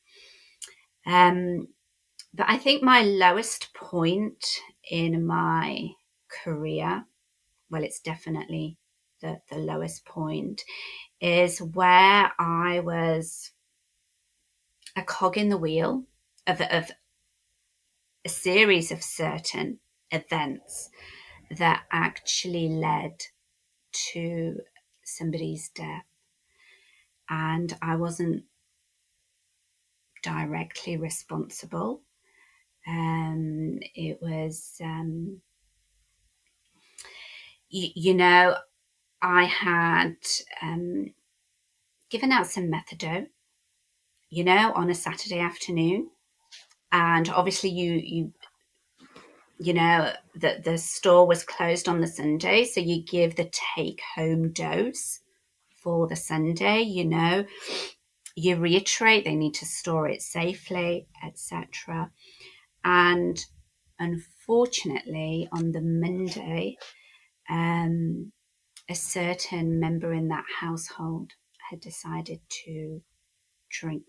Um, but I think my lowest point in my career, well, it's definitely the lowest point, is where I was a cog in the wheel of a series of certain events that actually led to somebody's death. And I wasn't directly responsible. It was, I had given out some methadone, on a Saturday afternoon. And obviously the store was closed on the Sunday. So you give the take home dose for the Sunday, you reiterate they need to store it safely, etc. And unfortunately, on the Monday, a certain member in that household had decided to drink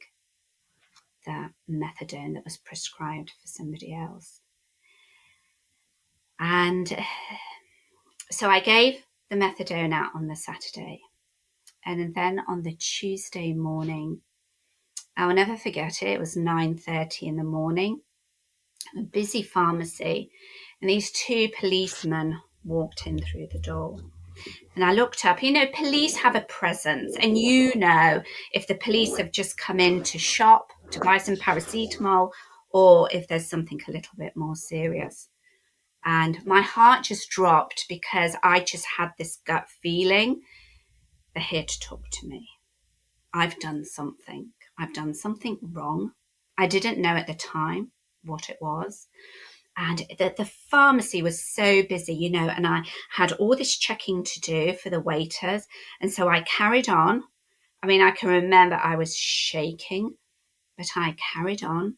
the methadone that was prescribed for somebody else. And so I gave the methadone out on the Saturday. And then on the Tuesday morning, I will never forget it. It was 9:30 in the morning, a busy pharmacy, and these two policemen walked in through the door. And I looked up, police have a presence, and if the police have just come in to shop, to buy some paracetamol, or if there's something a little bit more serious. And my heart just dropped because I just had this gut feeling they're here to talk to me. I've done something. I've done something wrong. I didn't know at the time what it was. And the pharmacy was so busy, and I had all this checking to do for the waiters. And so I carried on. I mean, I can remember I was shaking, but I carried on,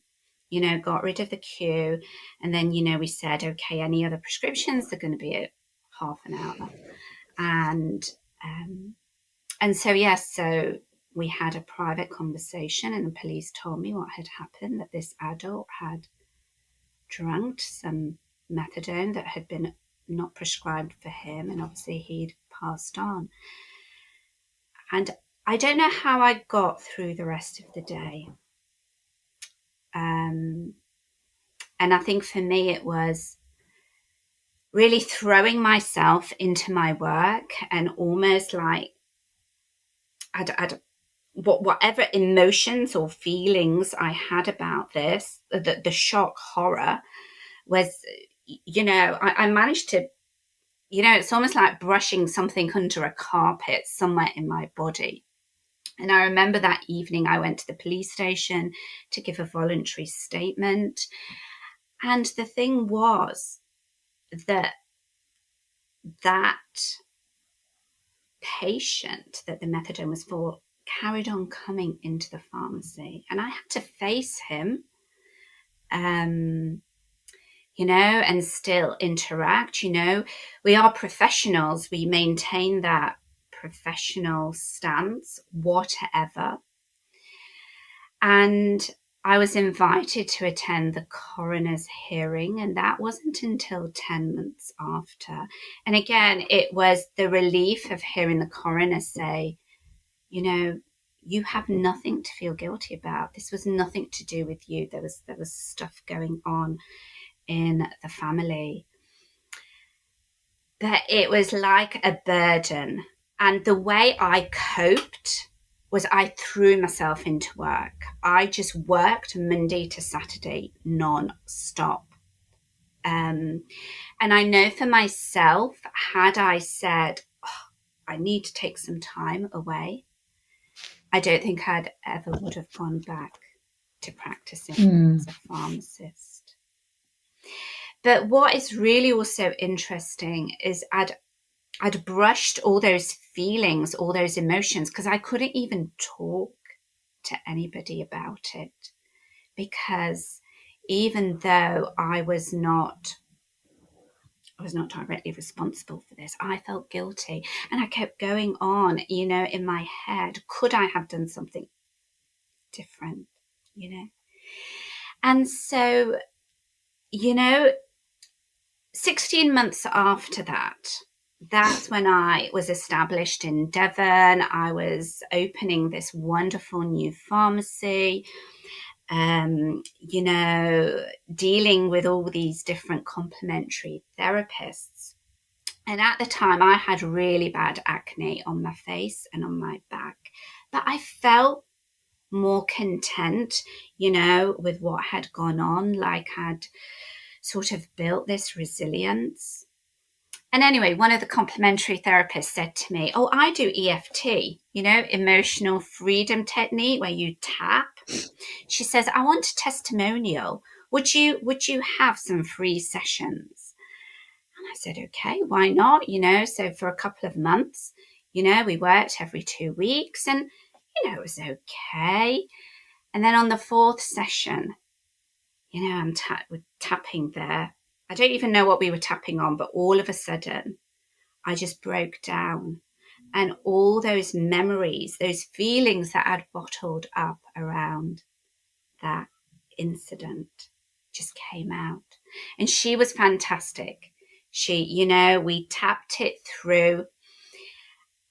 got rid of the queue. And then, we said, okay, any other prescriptions? They're going to be at half an hour. And so, yes, so we had a private conversation, and the police told me what had happened, that this adult had drank some methadone that had been not prescribed for him, and obviously he'd passed on. And I don't know how I got through the rest of the day. And I think for me it was really throwing myself into my work, and almost like whatever emotions or feelings I had about this, the shock, horror, was, I managed to, it's almost like brushing something under a carpet somewhere in my body. And I remember that evening I went to the police station to give a voluntary statement. And the thing was that patient that the methadone was for carried on coming into the pharmacy, and I had to face him, and still interact. We are professionals. We maintain that professional stance, whatever. And I was invited to attend the coroner's hearing, and that wasn't until 10 months after. And again, it was the relief of hearing the coroner say, you have nothing to feel guilty about. This was nothing to do with you. There was stuff going on in the family. But it was like a burden. And the way I coped was I threw myself into work. I just worked Monday to Saturday non-stop. And I know for myself, had I said, I need to take some time away, I don't think I'd ever would have gone back to practicing as a pharmacist. But what is really also interesting is I'd brushed all those feelings, all those emotions, because I couldn't even talk to anybody about it. Because even though I was not directly responsible for this, I felt guilty. And I kept going on, in my head, could I have done something different, And so, 16 months after that, that's when I was established in Devon. I was opening this wonderful new pharmacy, you know, dealing with all these different complementary therapists. And at the time, I had really bad acne on my face and on my back, but I felt more content, you know, with what had gone on, like I'd sort of built this resilience. And anyway, one of the complementary therapists said to me, "Oh, I do EFT, you know, emotional freedom technique where you tap." She says, "I want a testimonial. Would you have some free sessions?" And I said, "Okay, why not?" You know, so for a couple of months, you know, we worked every 2 weeks, and you know, it was okay. And then on the fourth session, you know, we're tapping there. I don't even know what we were tapping on, but all of a sudden, I just broke down. And all those memories, those feelings that I'd bottled up around that incident just came out. And she was fantastic. She, you know, we tapped it through,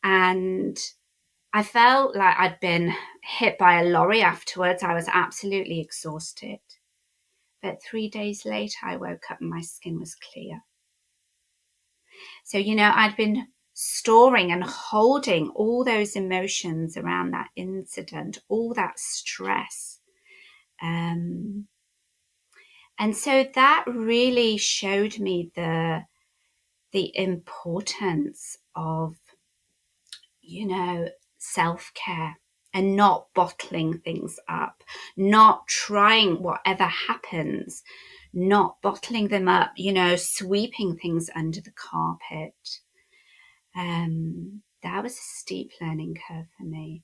and I felt like I'd been hit by a lorry afterwards. I was absolutely exhausted. But 3 days later, I woke up and my skin was clear. So, you know, I'd been storing and holding all those emotions around that incident, all that stress. And so that really showed me the importance of, you know, self-care and not bottling things up, not trying whatever happens, not bottling them up, you know, sweeping things under the carpet. That was a steep learning curve for me.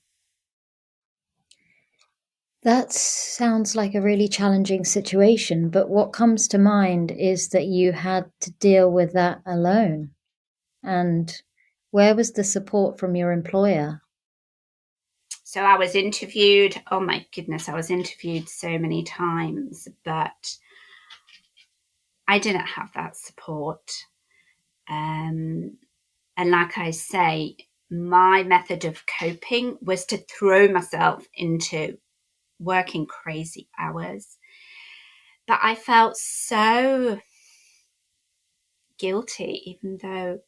That sounds like a really challenging situation, but what comes to mind is that you had to deal with that alone. And where was the support from your employer? So I was interviewed. Oh my goodness, I was interviewed so many times, but I didn't have that support. And like I say, my method of coping was to throw myself into working crazy hours. But I felt so guilty, even though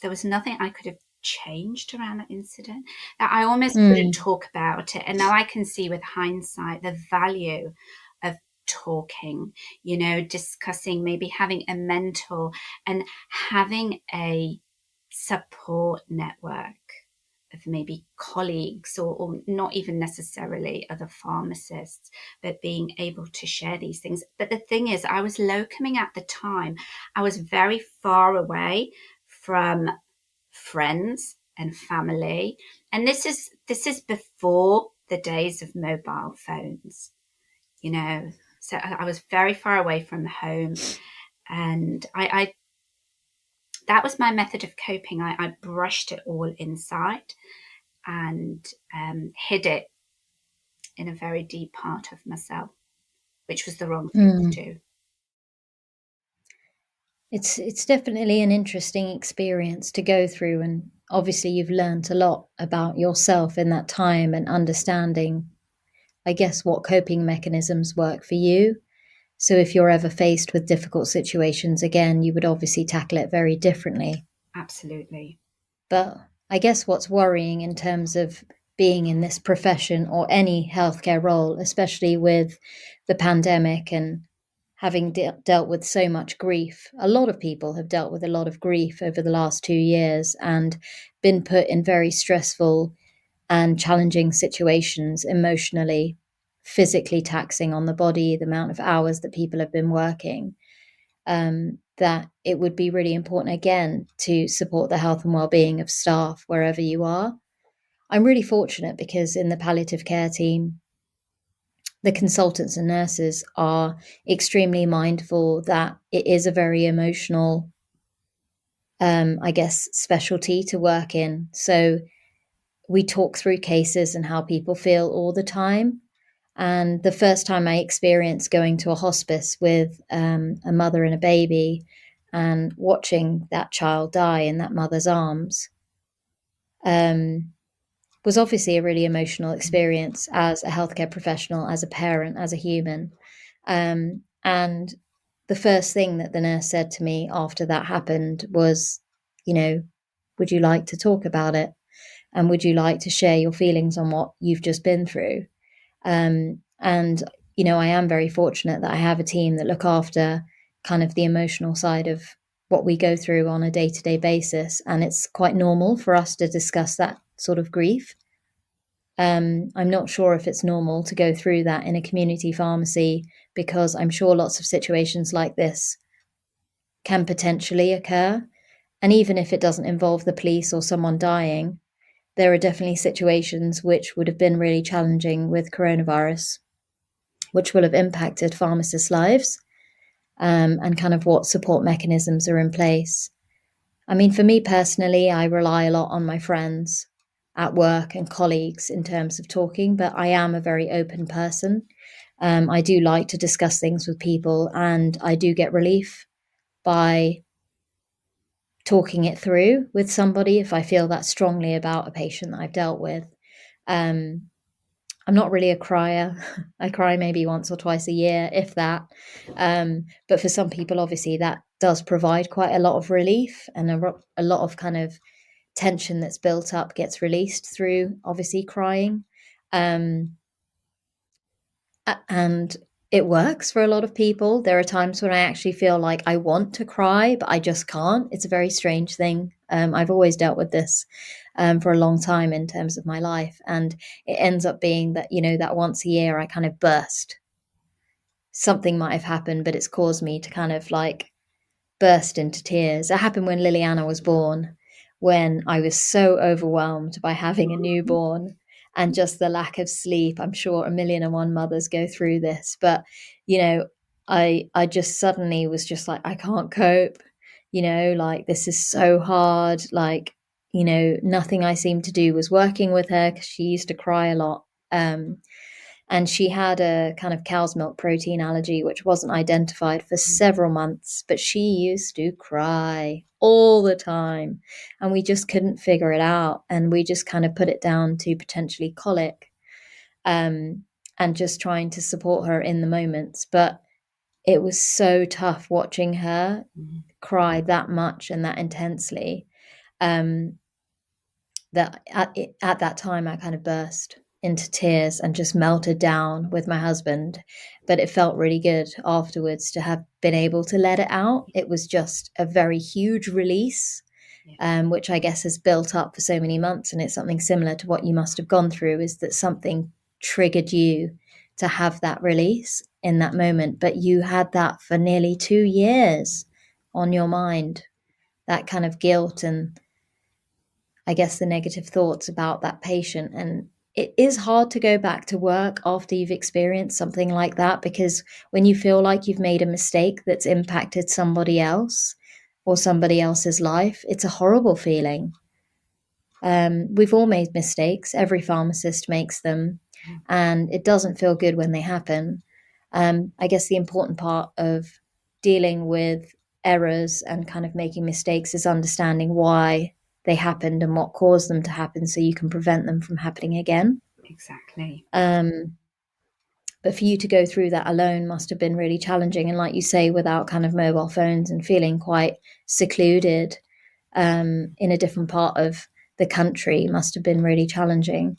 there was nothing I could have changed around that incident, that I almost couldn't Mm, talk about it. And now I can see with hindsight the value of talking, you know, discussing, maybe having a mentor and having a support network of maybe colleagues, or not even necessarily other pharmacists, but being able to share these things. But the thing is, I was locuming at the time. I was very far away from friends and family. And this is before the days of mobile phones, you know. So I was very far away from home, and I that was my method of coping. I brushed it all inside and hid it in a very deep part of myself, which was the wrong thing to mm. do. It's definitely an interesting experience to go through, and obviously you've learnt a lot about yourself in that time and understanding, I guess, what coping mechanisms work for you. So if you're ever faced with difficult situations again, you would obviously tackle it very differently. Absolutely. But I guess what's worrying in terms of being in this profession or any healthcare role, especially with the pandemic and having dealt with so much grief, a lot of people have dealt with a lot of grief over the last 2 years and been put in very stressful and challenging situations emotionally, physically taxing on the body, the amount of hours that people have been working. That it would be really important again to support the health and well-being of staff wherever you are. I'm really fortunate because in the palliative care team, the consultants and nurses are extremely mindful that it is a very emotional, I guess, specialty to work in. So we talk through cases and how people feel all the time. And the first time I experienced going to a hospice with a mother and a baby, and watching that child die in that mother's arms was obviously a really emotional experience as a healthcare professional, as a parent, as a human. And the first thing that the nurse said to me after that happened was, would you like to talk about it? And would you like to share your feelings on what you've just been through? And I am very fortunate that I have a team that look after kind of the emotional side of what we go through on a day-to-day basis, and it's quite normal for us to discuss that sort of grief. I'm not sure if it's normal to go through that in a community pharmacy, because I'm sure lots of situations like this can potentially occur. And even if it doesn't involve the police or someone dying, there are definitely situations which would have been really challenging with coronavirus, which will have impacted pharmacists' lives, and kind of what support mechanisms are in place. I mean, for me personally, I rely a lot on my friends at work and colleagues in terms of talking, but I am a very open person. I do like to discuss things with people, and I do get relief by talking it through with somebody if I feel that strongly about a patient that I've dealt with. I'm not really a crier. I cry maybe once or twice a year, if that. But for some people, obviously, that does provide quite a lot of relief, and a lot of kind of tension that's built up gets released through obviously crying. Um, and it works for a lot of people. There are times when I actually feel like I want to cry, but I just can't. It's a very strange thing. I've always dealt with this for a long time in terms of my life. And it ends up being that, that once a year I kind of burst. Something might have happened, but it's caused me to kind of like burst into tears. It happened when Liliana was born, when I was so overwhelmed by having a newborn and just the lack of sleep. I'm sure a million and one mothers go through this, but I just suddenly was just like, I can't cope. Like, this is so hard. Like, nothing I seemed to do was working with her, because she used to cry a lot. And she had a kind of cow's milk protein allergy, which wasn't identified for several months, but she used to cry all the time. And we just couldn't figure it out. And we just kind of put it down to potentially colic, and just trying to support her in the moments. But it was so tough watching her cry that much and that intensely, that at that time I kind of burst into tears and just melted down with my husband. But it felt really good afterwards to have been able to let it out. It was just a very huge release, which I guess has built up for so many months. And it's something similar to what you must have gone through, is that something triggered you to have that release in that moment. But you had that for nearly 2 years on your mind, that kind of guilt and, I guess, the negative thoughts about that patient. And it is hard to go back to work after you've experienced something like that, because when you feel like you've made a mistake that's impacted somebody else or somebody else's life, it's a horrible feeling. We've all made mistakes. Every pharmacist makes them, and it doesn't feel good when they happen. I guess the important part of dealing with errors and kind of making mistakes is understanding why they happened and what caused them to happen, so you can prevent them from happening again. Exactly. But for you to go through that alone must have been really challenging. And like you say, without kind of mobile phones and feeling quite secluded in a different part of the country, must have been really challenging.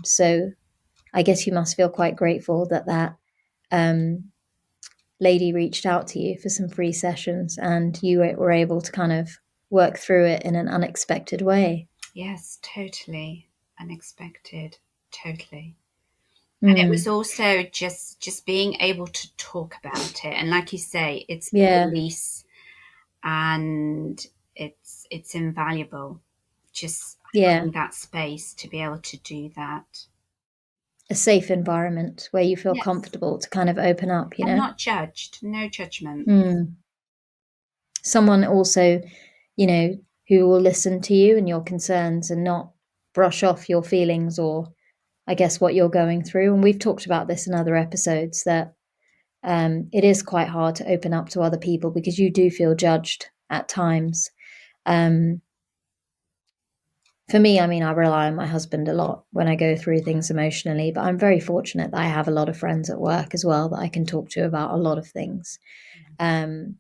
So I guess you must feel quite grateful that lady reached out to you for some free sessions, and you were able to kind of work through it in an unexpected way. Yes, totally unexpected, totally. And it was also just being able to talk about it, and like you say, it's Yeah. release, and it's invaluable. Just Yeah. having that space to be able to do that. A safe environment where you feel Yes, comfortable to kind of open up, and not judged, no judgment. Someone also, who will listen to you and your concerns and not brush off your feelings or, I guess, what you're going through. And we've talked about this in other episodes, that it is quite hard to open up to other people because you do feel judged at times. Um, for me, I mean, I rely on my husband a lot when I go through things emotionally, but I'm very fortunate that I have a lot of friends at work as well that I can talk to about a lot of things. Um,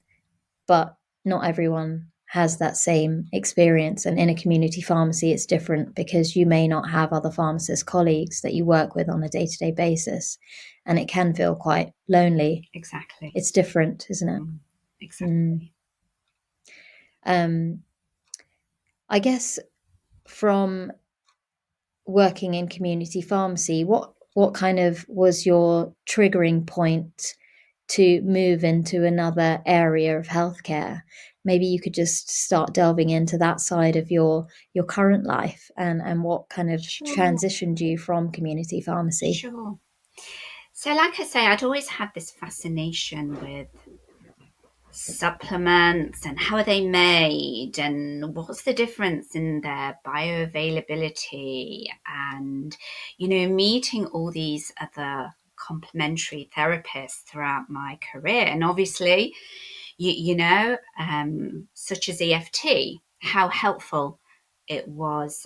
but not everyone has that same experience. And in a community pharmacy, it's different because you may not have other pharmacist colleagues that you work with on a day to day basis. And it can feel quite lonely. Exactly. It's different, isn't it? Exactly. Um, I guess from working in community pharmacy, what kind of was your triggering point to move into another area of healthcare? Maybe you could just start delving into that side of your current life and what kind of Sure. transitioned you from community pharmacy. Sure. So, like I say, I'd always had this fascination with supplements and how are they made and what's the difference in their bioavailability, and meeting all these other complementary therapists throughout my career, and obviously such as EFT, how helpful it was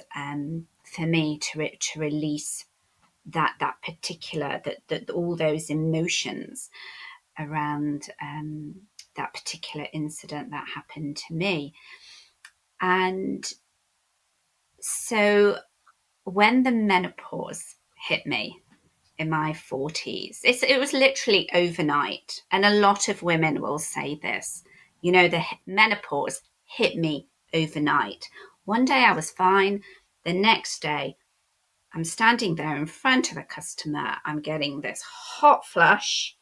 for me to release that particular that all those emotions around that particular incident that happened to me. And so when the menopause hit me in my 40s, it was literally overnight. And a lot of women will say this, the menopause hit me overnight. One day I was fine. The next day, I'm standing there in front of a customer. I'm getting this hot flush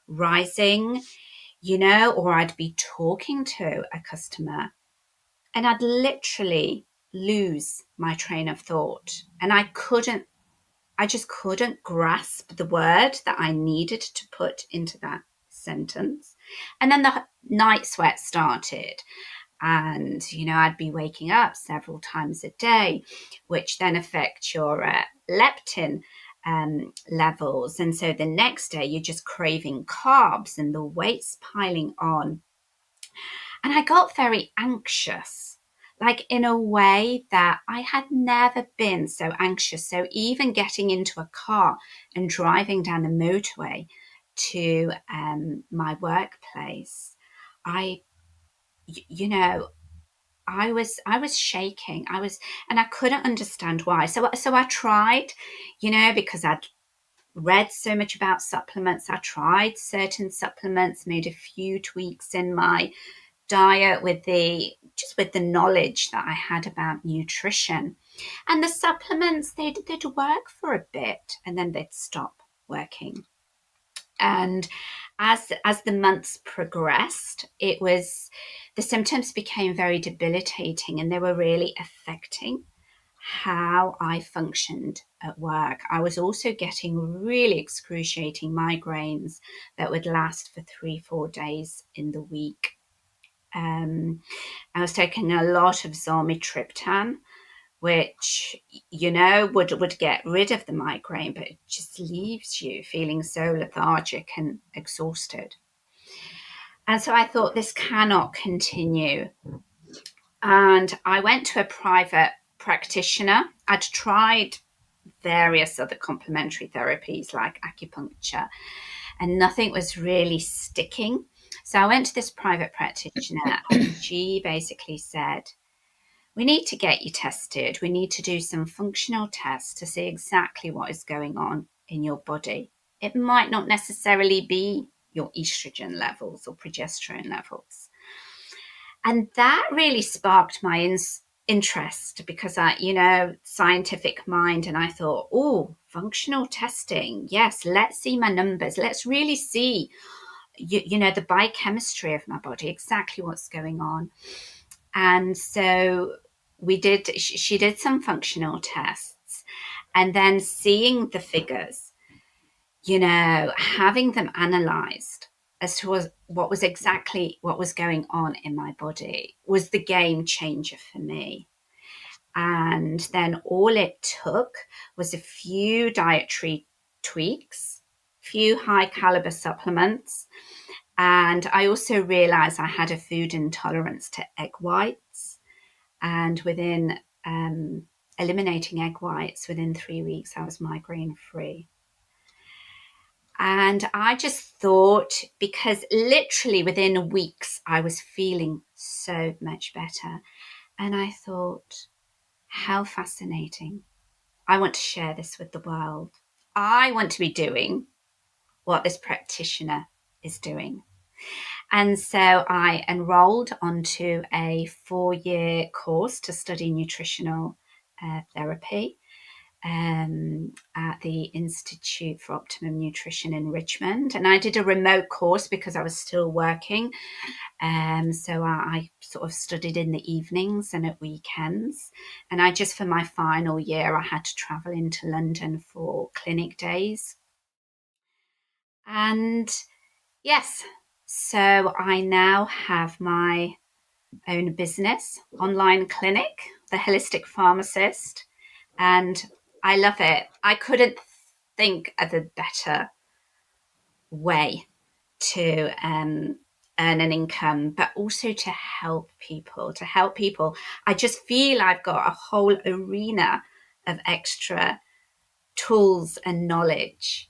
rising, or I'd be talking to a customer and I'd literally lose my train of thought. And I just couldn't grasp the word that I needed to put into that sentence. And then the night sweat started. And, I'd be waking up several times a day, which then affect your leptin levels. And so the next day you're just craving carbs and the weight's piling on. And I got very anxious, like in a way that I had never been so anxious. So even getting into a car and driving down the motorway to my workplace, I, you know, I was shaking. And I couldn't understand why. So I tried, because I'd read so much about supplements. I tried certain supplements, made a few tweaks in my diet with the knowledge that I had about nutrition. And the supplements, they'd work for a bit and then they'd stop working. And as the months progressed, the symptoms became very debilitating and they were really affecting how I functioned at work. I was also getting really excruciating migraines that would last for 3-4 days in the week. I was taking a lot of zolmitriptan, which would get rid of the migraine, but it just leaves you feeling so lethargic and exhausted. And so I thought this cannot continue. And I went to a private practitioner. I'd tried various other complementary therapies like acupuncture, and nothing was really sticking. So I went to this private practitioner, and she basically said, we need to get you tested. We need to do some functional tests to see exactly what is going on in your body. It might not necessarily be your estrogen levels or progesterone levels. And that really sparked my interest because scientific mind. And I thought, oh, functional testing. Yes, let's see my numbers. Let's really see, the biochemistry of my body, exactly what's going on. And so she did some functional tests, and then seeing the figures, having them analyzed as to what was going on in my body was the game changer for me. And then all it took was a few dietary tweaks, few high calibre supplements. And I also realized I had a food intolerance to egg whites. And within eliminating egg whites, within 3 weeks, I was migraine free. And I just thought, because literally within weeks, I was feeling so much better. And I thought, how fascinating. I want to share this with the world. I want to be doing what this practitioner is doing. And so I enrolled onto a 4-year course to study nutritional therapy at the Institute for Optimum Nutrition in Richmond. And I did a remote course because I was still working. So I sort of studied in the evenings and at weekends. And I just, for my final year, I had to travel into London for clinic days. And yes, so I now have my own business, online clinic, the Holistic Pharmacist, and I love it. I couldn't think of a better way to earn an income, but also to help people. I just feel I've got a whole arena of extra tools and knowledge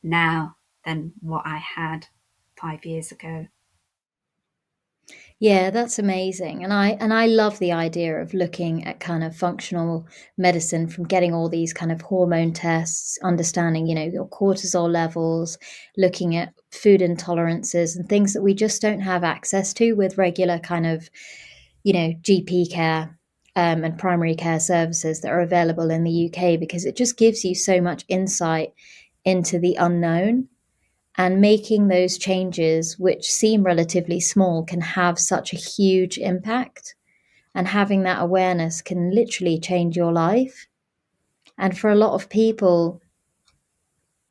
now than what I had 5 years ago. Yeah, that's amazing. And I love the idea of looking at kind of functional medicine, from getting all these kind of hormone tests, understanding, your cortisol levels, looking at food intolerances and things that we just don't have access to with regular kind of, GP care, and primary care services that are available in the UK, because it just gives you so much insight into the unknown, and making those changes, which seem relatively small, can have such a huge impact. And having that awareness can literally change your life. And for a lot of people,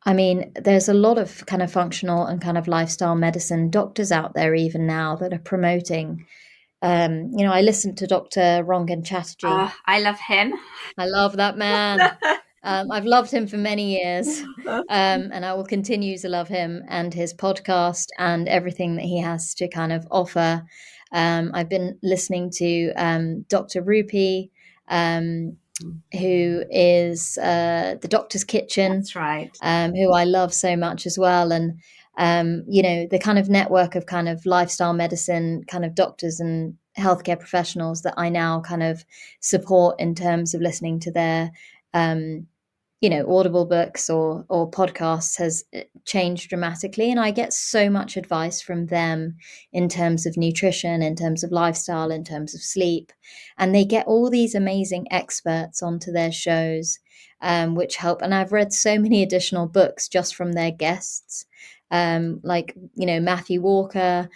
I mean, there's a lot of kind of functional and kind of lifestyle medicine doctors out there even now that are promoting. I listened to Dr. Rangan Chatterjee. I love him. I love that man. I've loved him for many years, and I will continue to love him and his podcast and everything that he has to kind of offer. I've been listening to Dr. Rupi, who is the Doctor's Kitchen, That's right. who I love so much as well. And, the kind of network of kind of lifestyle medicine, kind of doctors and healthcare professionals that I now kind of support in terms of listening to their, audible books or podcasts has changed dramatically. And I get so much advice from them in terms of nutrition, in terms of lifestyle, in terms of sleep. And they get all these amazing experts onto their shows, which help. And I've read so many additional books just from their guests. Like, Matthew Walker,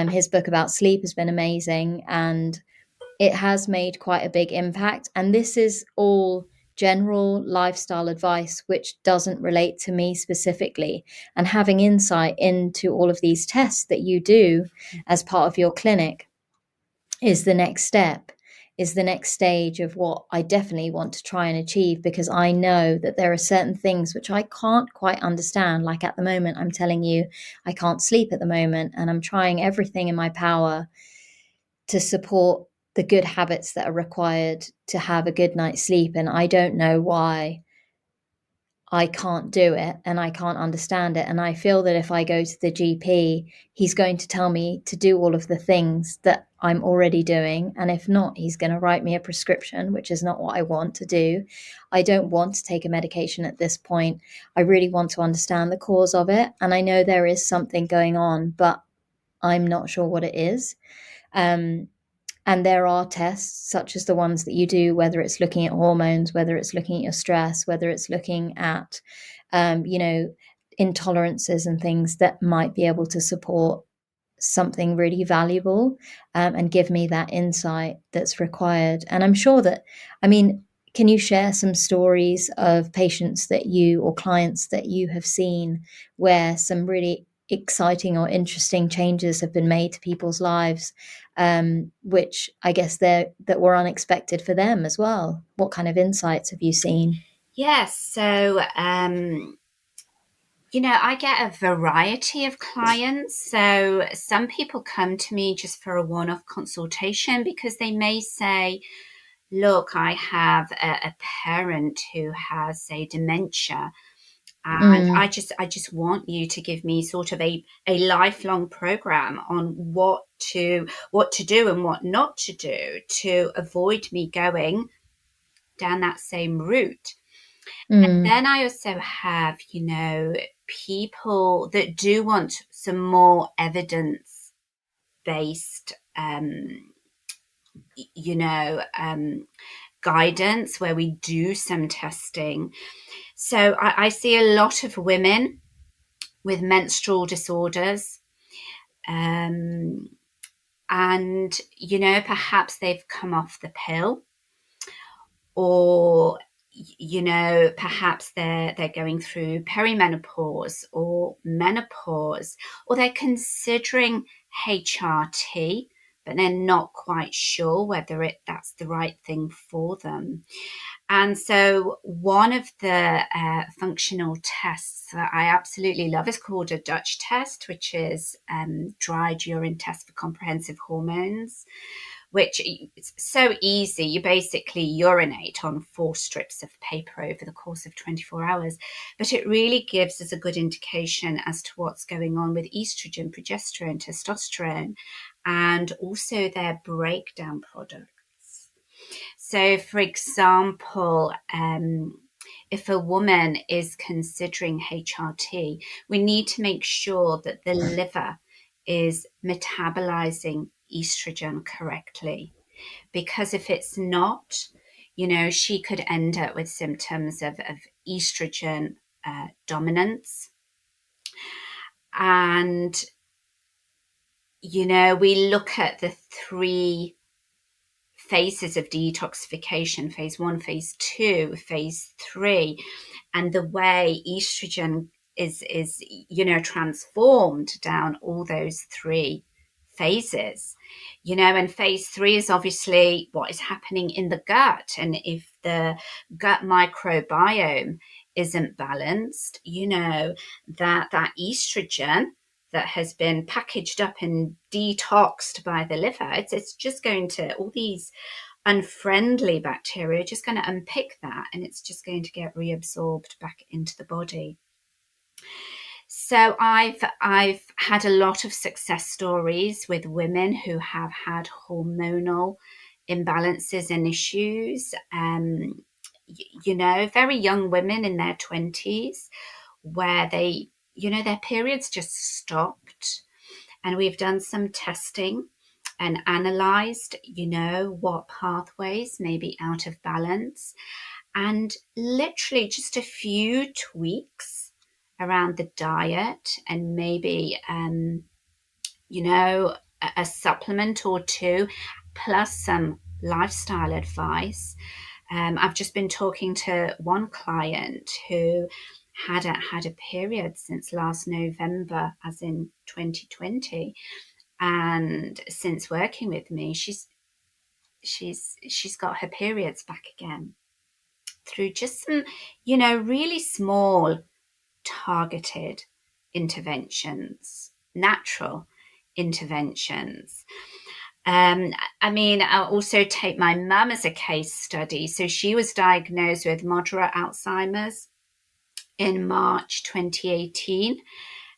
his book about sleep has been amazing. And it has made quite a big impact. And this is all general lifestyle advice, which doesn't relate to me specifically. And having insight into all of these tests that you do as part of your clinic is the next step, is the next stage of what I definitely want to try and achieve, because I know that there are certain things which I can't quite understand. Like at the moment, I'm telling you, I can't sleep at the moment, and I'm trying everything in my power to support the good habits that are required to have a good night's sleep. And I don't know why I can't do it, and I can't understand it. And I feel that if I go to the GP, he's going to tell me to do all of the things that I'm already doing. And if not, he's going to write me a prescription, which is not what I want to do. I don't want to take a medication at this point. I really want to understand the cause of it. And I know there is something going on, but I'm not sure what it is. And there are tests such as the ones that you do, whether it's looking at hormones, whether it's looking at your stress, whether it's looking at, intolerances and things that might be able to support something really valuable, and give me that insight that's required. And I'm sure that, I mean, can you share some stories of patients that you or clients that you have seen where some really exciting or interesting changes have been made to people's lives, which I guess that were unexpected for them as well? What kind of insights have you seen? Yes. So I get a variety of clients. So some people come to me just for a one-off consultation because they may say, look, I have a parent who has, say, dementia, and Mm, I just want you to give me sort of a lifelong program on what to do and what not to do to avoid me going down that same route. mm, Then I also have, people that do want some more evidence based, you know, um, guidance where we do some testing. So I see a lot of women with menstrual disorders. Um, and, perhaps they've come off the pill, or perhaps they're going through perimenopause or menopause, or they're considering HRT, but they're not quite sure whether that's the right thing for them. And so one of the functional tests that I absolutely love is called a Dutch test, which is dried urine test for comprehensive hormones, which is so easy. You basically urinate on 4 strips of paper over the course of 24 hours. But it really gives us a good indication as to what's going on with estrogen, progesterone, testosterone, and also their breakdown products. So, for example, if a woman is considering HRT, we need to make sure that the liver is metabolizing estrogen correctly. Because if it's not, she could end up with symptoms of estrogen dominance. And, we look at the 3 phases of detoxification: phase 1, phase 2, phase 3, and the way estrogen is transformed down all those 3 phases. And phase 3 is obviously what is happening in the gut, and if the gut microbiome isn't balanced, that estrogen that has been packaged up and detoxed by the liver, it's just going to, all these unfriendly bacteria are just going to unpick that, and it's just going to get reabsorbed back into the body. So I've had a lot of success stories with women who have had hormonal imbalances and issues. Very young women in their 20s where their periods just stopped, and we've done some testing and analyzed, what pathways may be out of balance. And literally just a few tweaks around the diet and maybe, a supplement or 2, plus some lifestyle advice. I've just been talking to one client who hadn't had a period since last November, as in 2020. And since working with me, she's got her periods back again through just some, really small targeted interventions, natural interventions. I'll also take my mum as a case study. So she was diagnosed with moderate Alzheimer's in March 2018.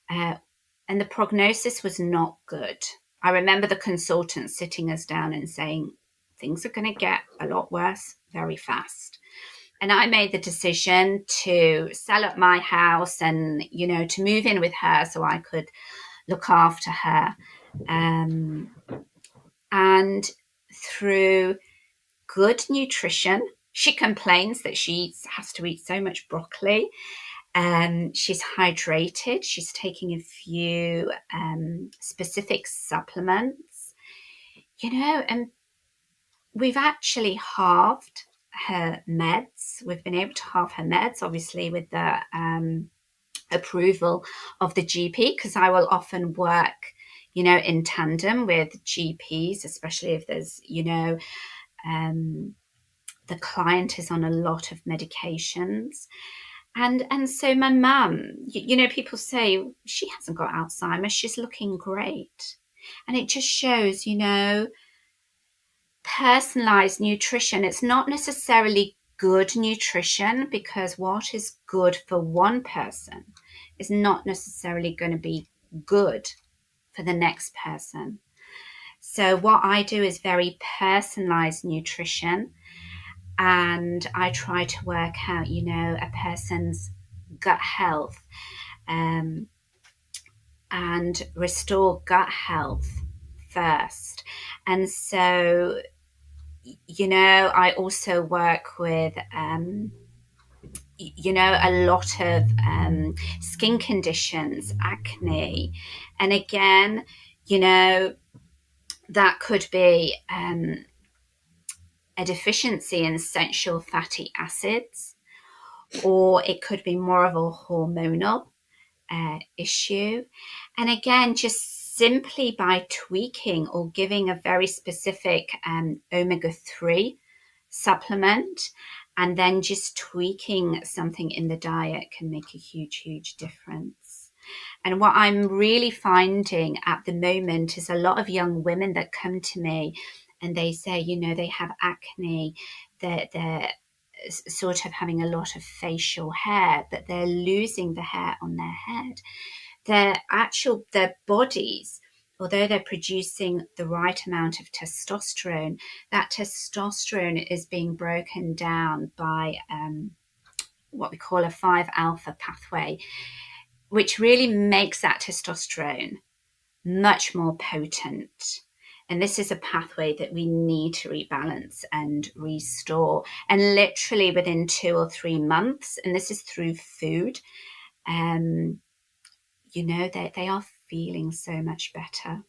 And the prognosis was not good. I remember the consultant sitting us down and saying, things are going to get a lot worse very fast. And I made the decision to sell up my house and, to move in with her so I could look after her. And through good nutrition, she complains that she has to eat so much broccoli. She's hydrated. She's taking a few specific supplements, and we've actually halved her meds. We've been able to halve her meds, obviously, with the approval of the GP, because I will often work, in tandem with GPs, especially if there's, the client is on a lot of medications. And so my mum, people say she hasn't got Alzheimer's, she's looking great. And it just shows, personalized nutrition. It's not necessarily good nutrition, because what is good for one person is not necessarily going to be good for the next person. So what I do is very personalized nutrition, and I try to work out, a person's gut health, um, and restore gut health first. And so, I also work with, a lot of skin conditions, acne. And again, that could be a deficiency in essential fatty acids, or it could be more of a hormonal issue. And again, just simply by tweaking or giving a very specific omega-3 supplement, and then just tweaking something in the diet can make a huge, huge difference. And what I'm really finding at the moment is a lot of young women that come to me and they say, they have acne, they're sort of having a lot of facial hair, but they're losing the hair on their head. Their bodies, although they're producing the right amount of testosterone, that testosterone is being broken down by what we call a 5-alpha pathway, which really makes that testosterone much more potent. And this is a pathway that we need to rebalance and restore. And literally within 2 or 3 months, and this is through food, they are feeling so much better.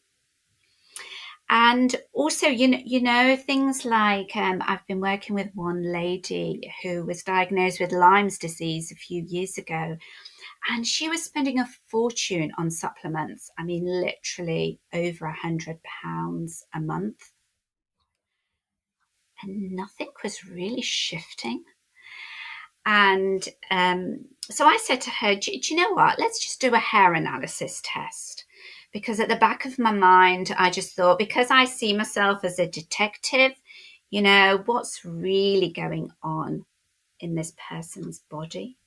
And also, things like I've been working with one lady who was diagnosed with Lyme's disease a few years ago, and she was spending a fortune on supplements. I mean, literally over £100 a month. And nothing was really shifting. And so I said to her, do you know what? Let's just do a hair analysis test. Because at the back of my mind, I just thought, because I see myself as a detective, what's really going on in this person's body?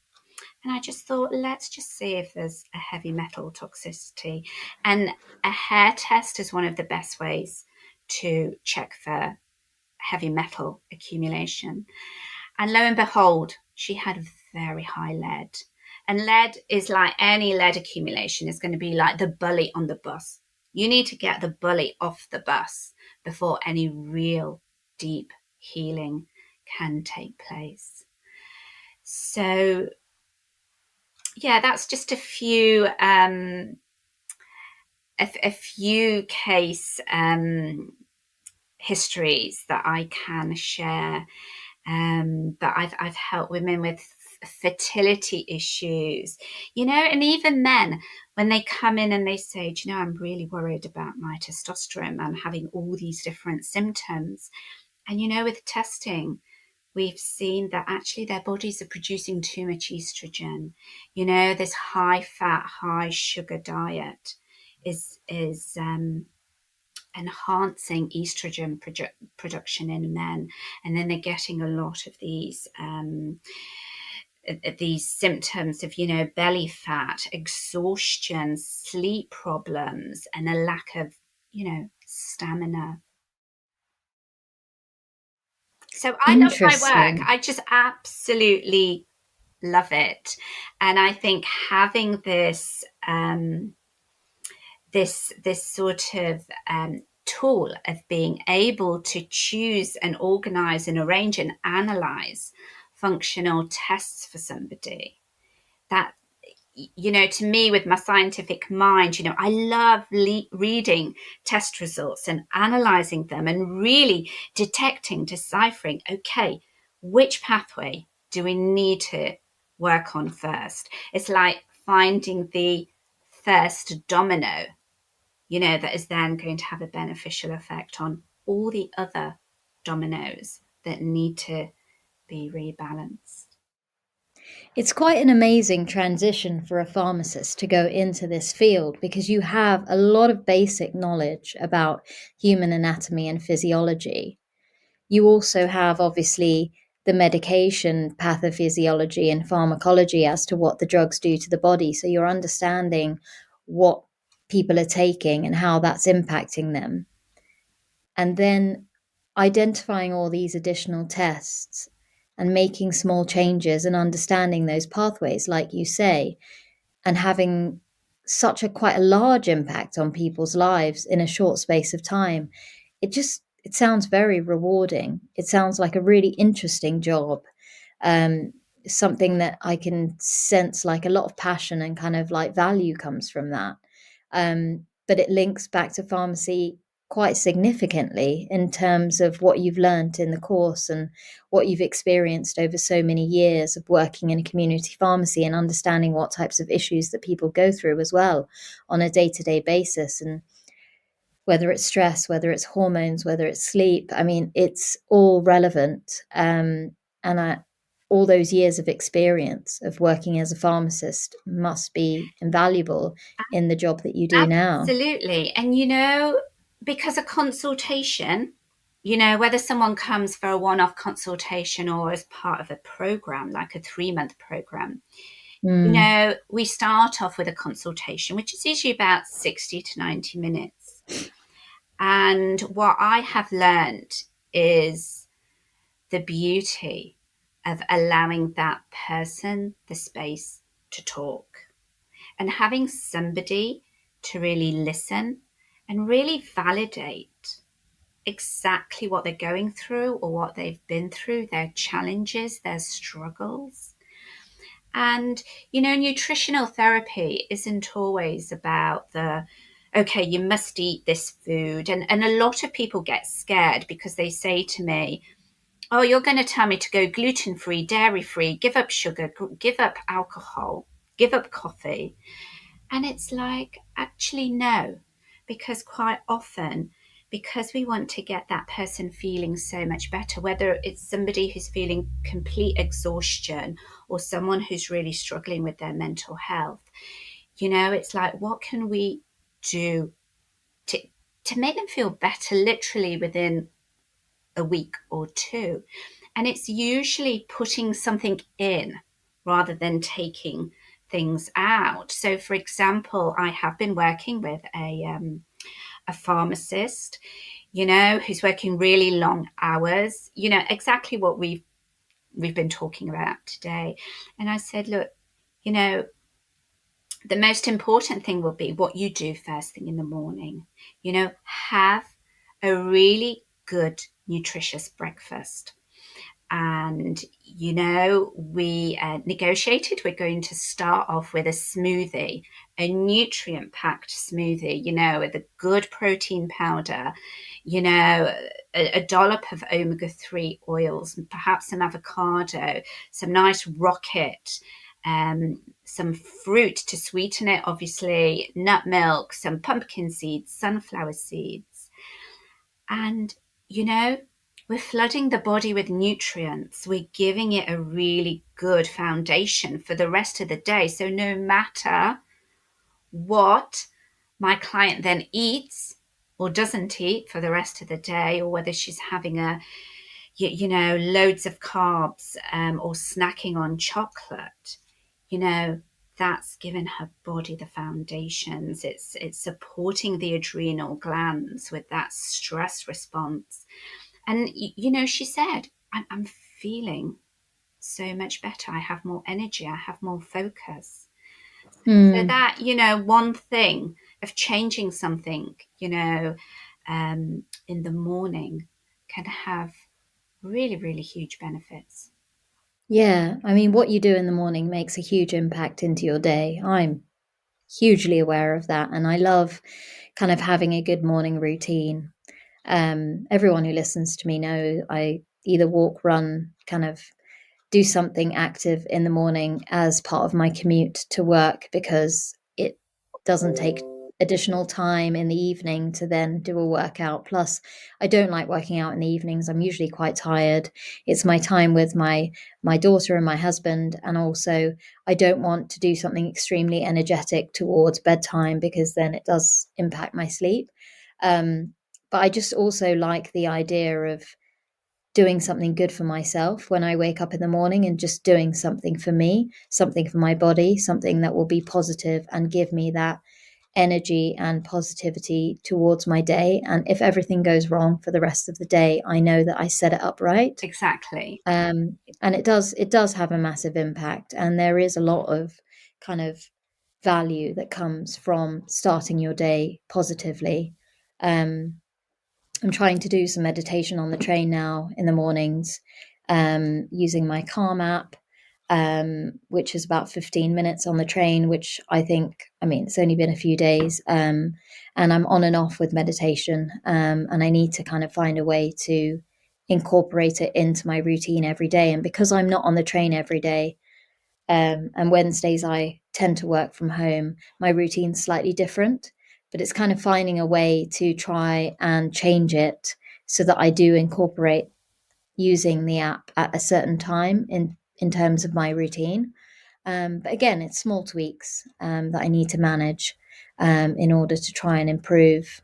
And I just thought, let's just see if there's a heavy metal toxicity. And a hair test is one of the best ways to check for heavy metal accumulation. And lo and behold, she had very high lead. And lead is like any lead accumulation is going to be like the bully on the bus. You need to get the bully off the bus before any real deep healing can take place. So, yeah, that's just a few case histories that I can share. But I've helped women with fertility issues, and even men when they come in and they say, I'm really worried about my testosterone. I'm having all these different symptoms. And, with testing, we've seen that actually their bodies are producing too much estrogen. This high fat, high sugar diet is enhancing estrogen production in men, and then they're getting a lot of these symptoms of belly fat, exhaustion, sleep problems, and a lack of stamina. So I love my work. Interesting. I just absolutely love it, and I think having this this sort of tool of being able to choose and organize and arrange and analyze functional tests for somebody, that to me, with my scientific mind, I love reading test results and analyzing them and really detecting, deciphering, okay, which pathway do we need to work on first? It's like finding the first domino, that is then going to have a beneficial effect on all the other dominoes that need to be rebalanced. It's quite an amazing transition for a pharmacist to go into this field because you have a lot of basic knowledge about human anatomy and physiology. You also have, obviously, the medication pathophysiology and pharmacology as to what the drugs do to the body. So you're understanding what people are taking and how that's impacting them. And then identifying all these additional tests and making small changes and understanding those pathways, like you say, and having such a quite a large impact on people's lives in a short space of time. It sounds very rewarding. It sounds like a really interesting job. um, Something that I can sense like a lot of passion and kind of like value comes from that. But it links back to pharmacy quite significantly in terms of what you've learned in the course and what you've experienced over so many years of working in a community pharmacy and understanding what types of issues that people go through as well on a day-to-day basis, and whether it's stress, whether it's hormones, whether it's sleep. I mean, it's all relevant. And all those years of experience of working as a pharmacist must be invaluable in the job that you do now. Absolutely. And, because a consultation, whether someone comes for a one off consultation or as part of a program, like a 3-month program, Mm, we start off with a consultation, which is usually about 60 to 90 minutes. And what I have learned is the beauty of allowing that person the space to talk and having somebody to really listen and really validate exactly what they're going through or what they've been through, their challenges, their struggles. And, nutritional therapy isn't always about okay, you must eat this food. And a lot of people get scared because they say to me, oh, you're going to tell me to go gluten free, dairy free, give up sugar, give up alcohol, give up coffee. And it's like, actually, no, because quite often, because we want to get that person feeling so much better, whether it's somebody who's feeling complete exhaustion or someone who's really struggling with their mental health, it's like, what can we do to, to make them feel better literally within a week or two? And it's usually putting something in rather than taking things out. So, for example, I have been working with a pharmacist, who's working really long hours, exactly what we've been talking about today. And I said, look, you know, the most important thing will be what you do first thing in the morning. Have a really good, nutritious breakfast. And, we negotiated we're going to start off with a smoothie, a nutrient packed smoothie, with a good protein powder, a dollop of omega-3 oils, perhaps some avocado, some nice rocket, some fruit to sweeten it, obviously, nut milk, some pumpkin seeds, sunflower seeds. And, we're flooding the body with nutrients. We're giving it a really good foundation for the rest of the day. So no matter what my client then eats or doesn't eat for the rest of the day, or whether she's having loads of carbs, or snacking on chocolate, you know, that's given her body the foundations. It's supporting the adrenal glands with that stress response. And, she said, I'm feeling so much better. I have more energy. I have more focus. So mm. that, one thing of changing something, in the morning can have really, really huge benefits. Yeah, I mean, what you do in the morning makes a huge impact into your day. I'm hugely aware of that, and I love kind of having a good morning routine. Everyone who listens to me know I either walk, run, kind of do something active in the morning as part of my commute to work because it doesn't take additional time in the evening to then do a workout. Plus, I don't like working out in the evenings. I'm usually quite tired. It's my time with my daughter and my husband, and also I don't want to do something extremely energetic towards bedtime because then it does impact my sleep. But I just also like the idea of doing something good for myself when I wake up in the morning and just doing something for me, something for my body, something that will be positive and give me that energy and positivity towards my day. And if everything goes wrong for the rest of the day, I know that I set it up right. Exactly. And it does have a massive impact. And there is a lot of kind of value that comes from starting your day positively. Um, I'm trying to do some meditation on the train now in the mornings, using my Calm app, which is about 15 minutes on the train, which I think, I mean, it's only been a few days, and I'm on and off with meditation, and I need to kind of find a way to incorporate it into my routine every day. And because I'm not on the train every day, and Wednesdays I tend to work from home, my routine's slightly different, but it's kind of finding a way to try and change it so that I do incorporate using the app at a certain time in terms of my routine. But again, it's small tweaks that I need to manage in order to try and improve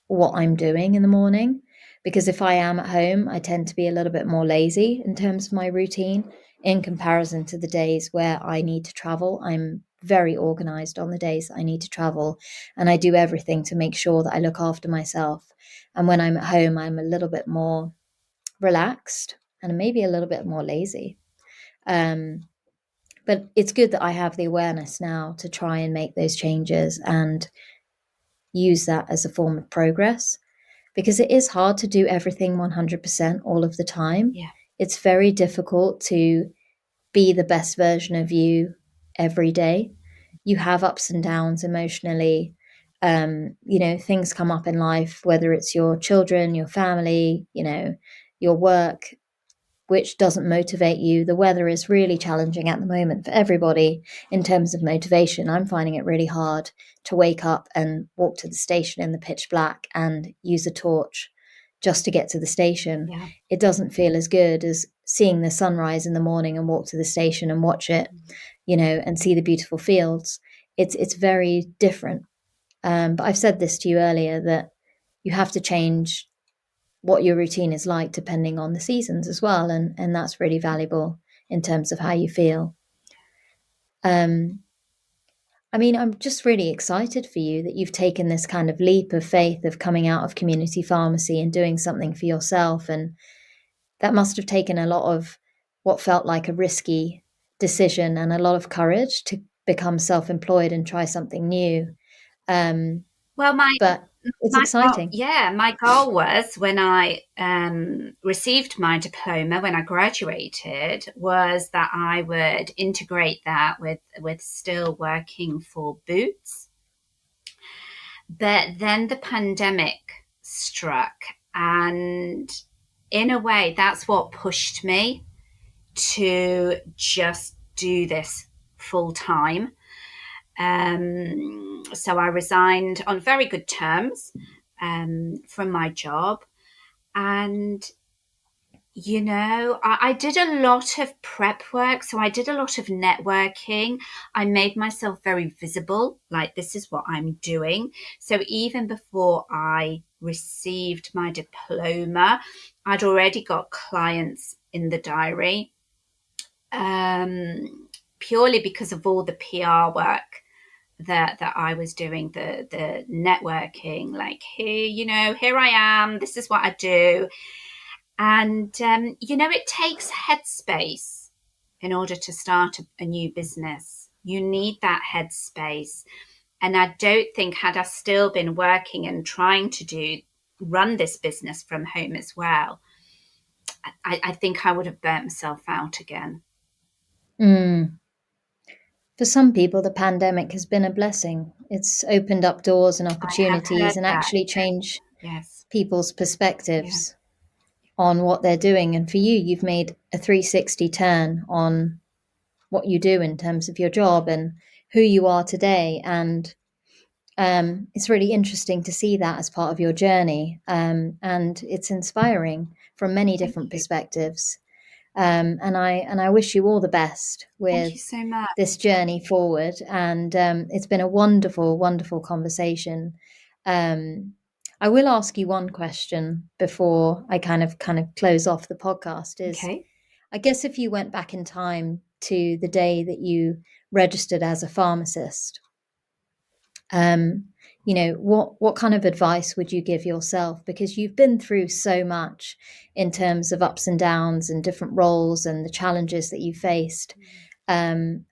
what I'm doing in the morning. Because if I am at home, I tend to be a little bit more lazy in terms of my routine in comparison to the days where I need to travel. I'm very organized on the days I need to travel, and I do everything to make sure that I look after myself. And when I'm at home, I'm a little bit more relaxed and maybe a little bit more lazy. Um, but it's good that I have the awareness now to try and make those changes and use that as a form of progress, because it is hard to do everything 100% all of the time. Yeah. It's very difficult to be the best version of you every day. You have ups and downs emotionally. Things come up in life, whether it's your children, your family, your work, which doesn't motivate you. The weather is really challenging at the moment for everybody in terms of motivation. I'm finding it really hard to wake up and walk to the station in the pitch black and use a torch just to get to the station. Yeah. It doesn't feel as good as seeing the sunrise in the morning and walk to the station and watch it, and see the beautiful fields. It's very different. But I've said this to you earlier, that you have to change what your routine is like depending on the seasons as well, and that's really valuable in terms of how you feel. I mean, I'm just really excited for you that you've taken this kind of leap of faith of coming out of community pharmacy and doing something for yourself, and that must have taken a lot of what felt like a risky decision and a lot of courage to become self-employed and try something new. Well, But it's my goal, exciting. yeah, my goal was when I received my diploma, when I graduated, was that I would integrate that with still working for Boots. But then the pandemic struck, and in a way, that's what pushed me to just do this full time. So I resigned on very good terms from my job. And, I did a lot of prep work. So I did a lot of networking. I made myself very visible, like this is what I'm doing. So even before I received my diploma, I'd already got clients in the diary, purely because of all the PR work that I was doing, the networking, like here I am, this is what I do. And it takes headspace in order to start a new business. You need that headspace. And I don't think, had I still been working and trying to run this business from home as well, I think I would have burnt myself out again. Mm. For some people, the pandemic has been a blessing. It's opened up doors and I have heard opportunities and that. actually changed Yes. people's Yeah. perspectives on what they're doing. And for you, you've made a 360 turn on what you do in terms of your job and who you are today. And it's really interesting to see that as part of your journey, and it's inspiring from many Thank different you. perspectives. And I wish you all the best Thank with you so much. this journey forward. And it's been a wonderful, wonderful conversation. Um, I will ask you one question before I kind of close off the podcast. Is Okay. I guess if you went back in time to the day that you registered as a pharmacist, um, what kind of advice would you give yourself? Because you've been through so much in terms of ups and downs and different roles and the challenges that you faced. And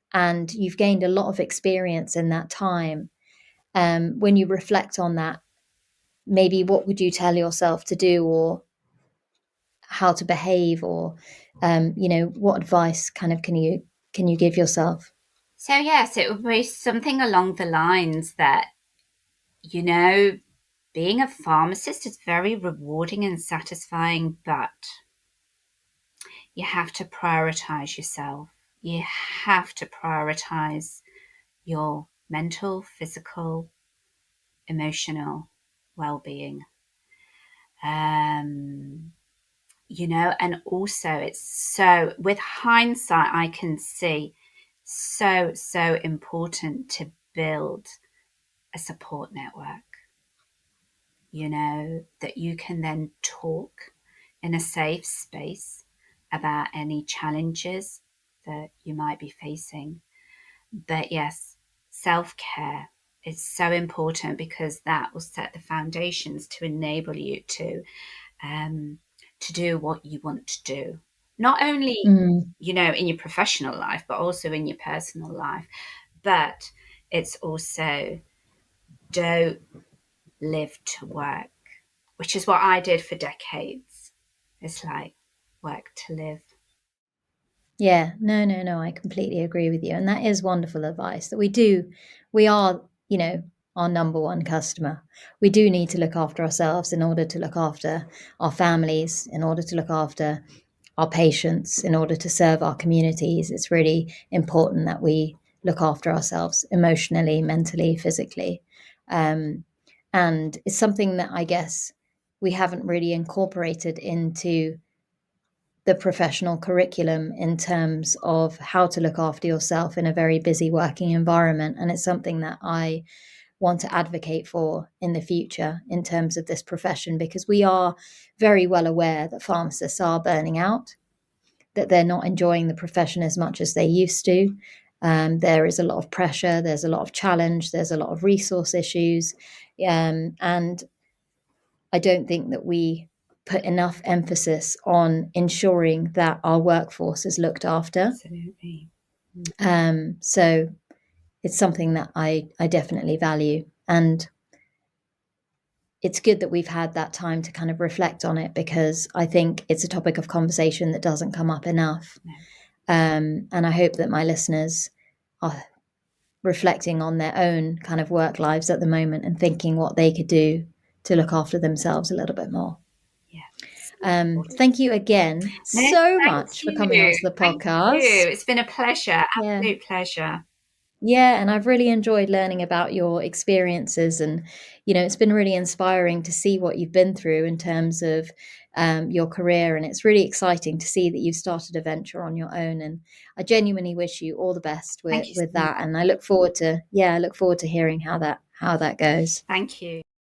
you've gained a lot of experience in that time. When you reflect on that, maybe what would you tell yourself to do, or how to behave, or what advice kind of can you give yourself? So, yes, it would be something along the lines that, you know, being a pharmacist is very rewarding and satisfying, but you have to prioritize yourself. You have to prioritize your mental, physical, emotional well being. Um, and also it's so, with hindsight, I can see so important to build a support network, that you can then talk in a safe space about any challenges that you might be facing. But yes, self care is so important because that will set the foundations to enable you to do what you want to do. Not only, Mm, in your professional life, but also in your personal life. But it's also, don't live to work, which is what I did for decades. It's like work to live. yeah, no, I completely agree with you. And that is wonderful advice that we are, our number one customer. We do need to look after ourselves in order to look after our families, in order to look after our patients, in order to serve our communities. It's really important that we look after ourselves emotionally, mentally, physically. Um, and it's something that I guess we haven't really incorporated into the professional curriculum in terms of how to look after yourself in a very busy working environment. And it's something that I want to advocate for in the future in terms of this profession, because we are very well aware that pharmacists are burning out, that they're not enjoying the profession as much as they used to. There is a lot of pressure, there's a lot of challenge, there's a lot of resource issues. And I don't think that we put enough emphasis on ensuring that our workforce is looked after. Absolutely. So it's something that I definitely value. And it's good that we've had that time to kind of reflect on it, because I think it's a topic of conversation that doesn't come up enough. No. And I hope that my listeners are reflecting on their own kind of work lives at the moment and thinking what they could do to look after themselves a little bit more. Yeah. Thank you again No, so thank much for coming you. onto the Thank you. podcast. It's been a pleasure, Yeah. absolute pleasure. Yeah, and I've really enjoyed learning about your experiences, and it's been really inspiring to see what you've been through in terms of your career, and it's really exciting to see that you've started a venture on your own. And I genuinely wish you all the best Thank with you so that, much. and I look forward to hearing how that goes. Thank you.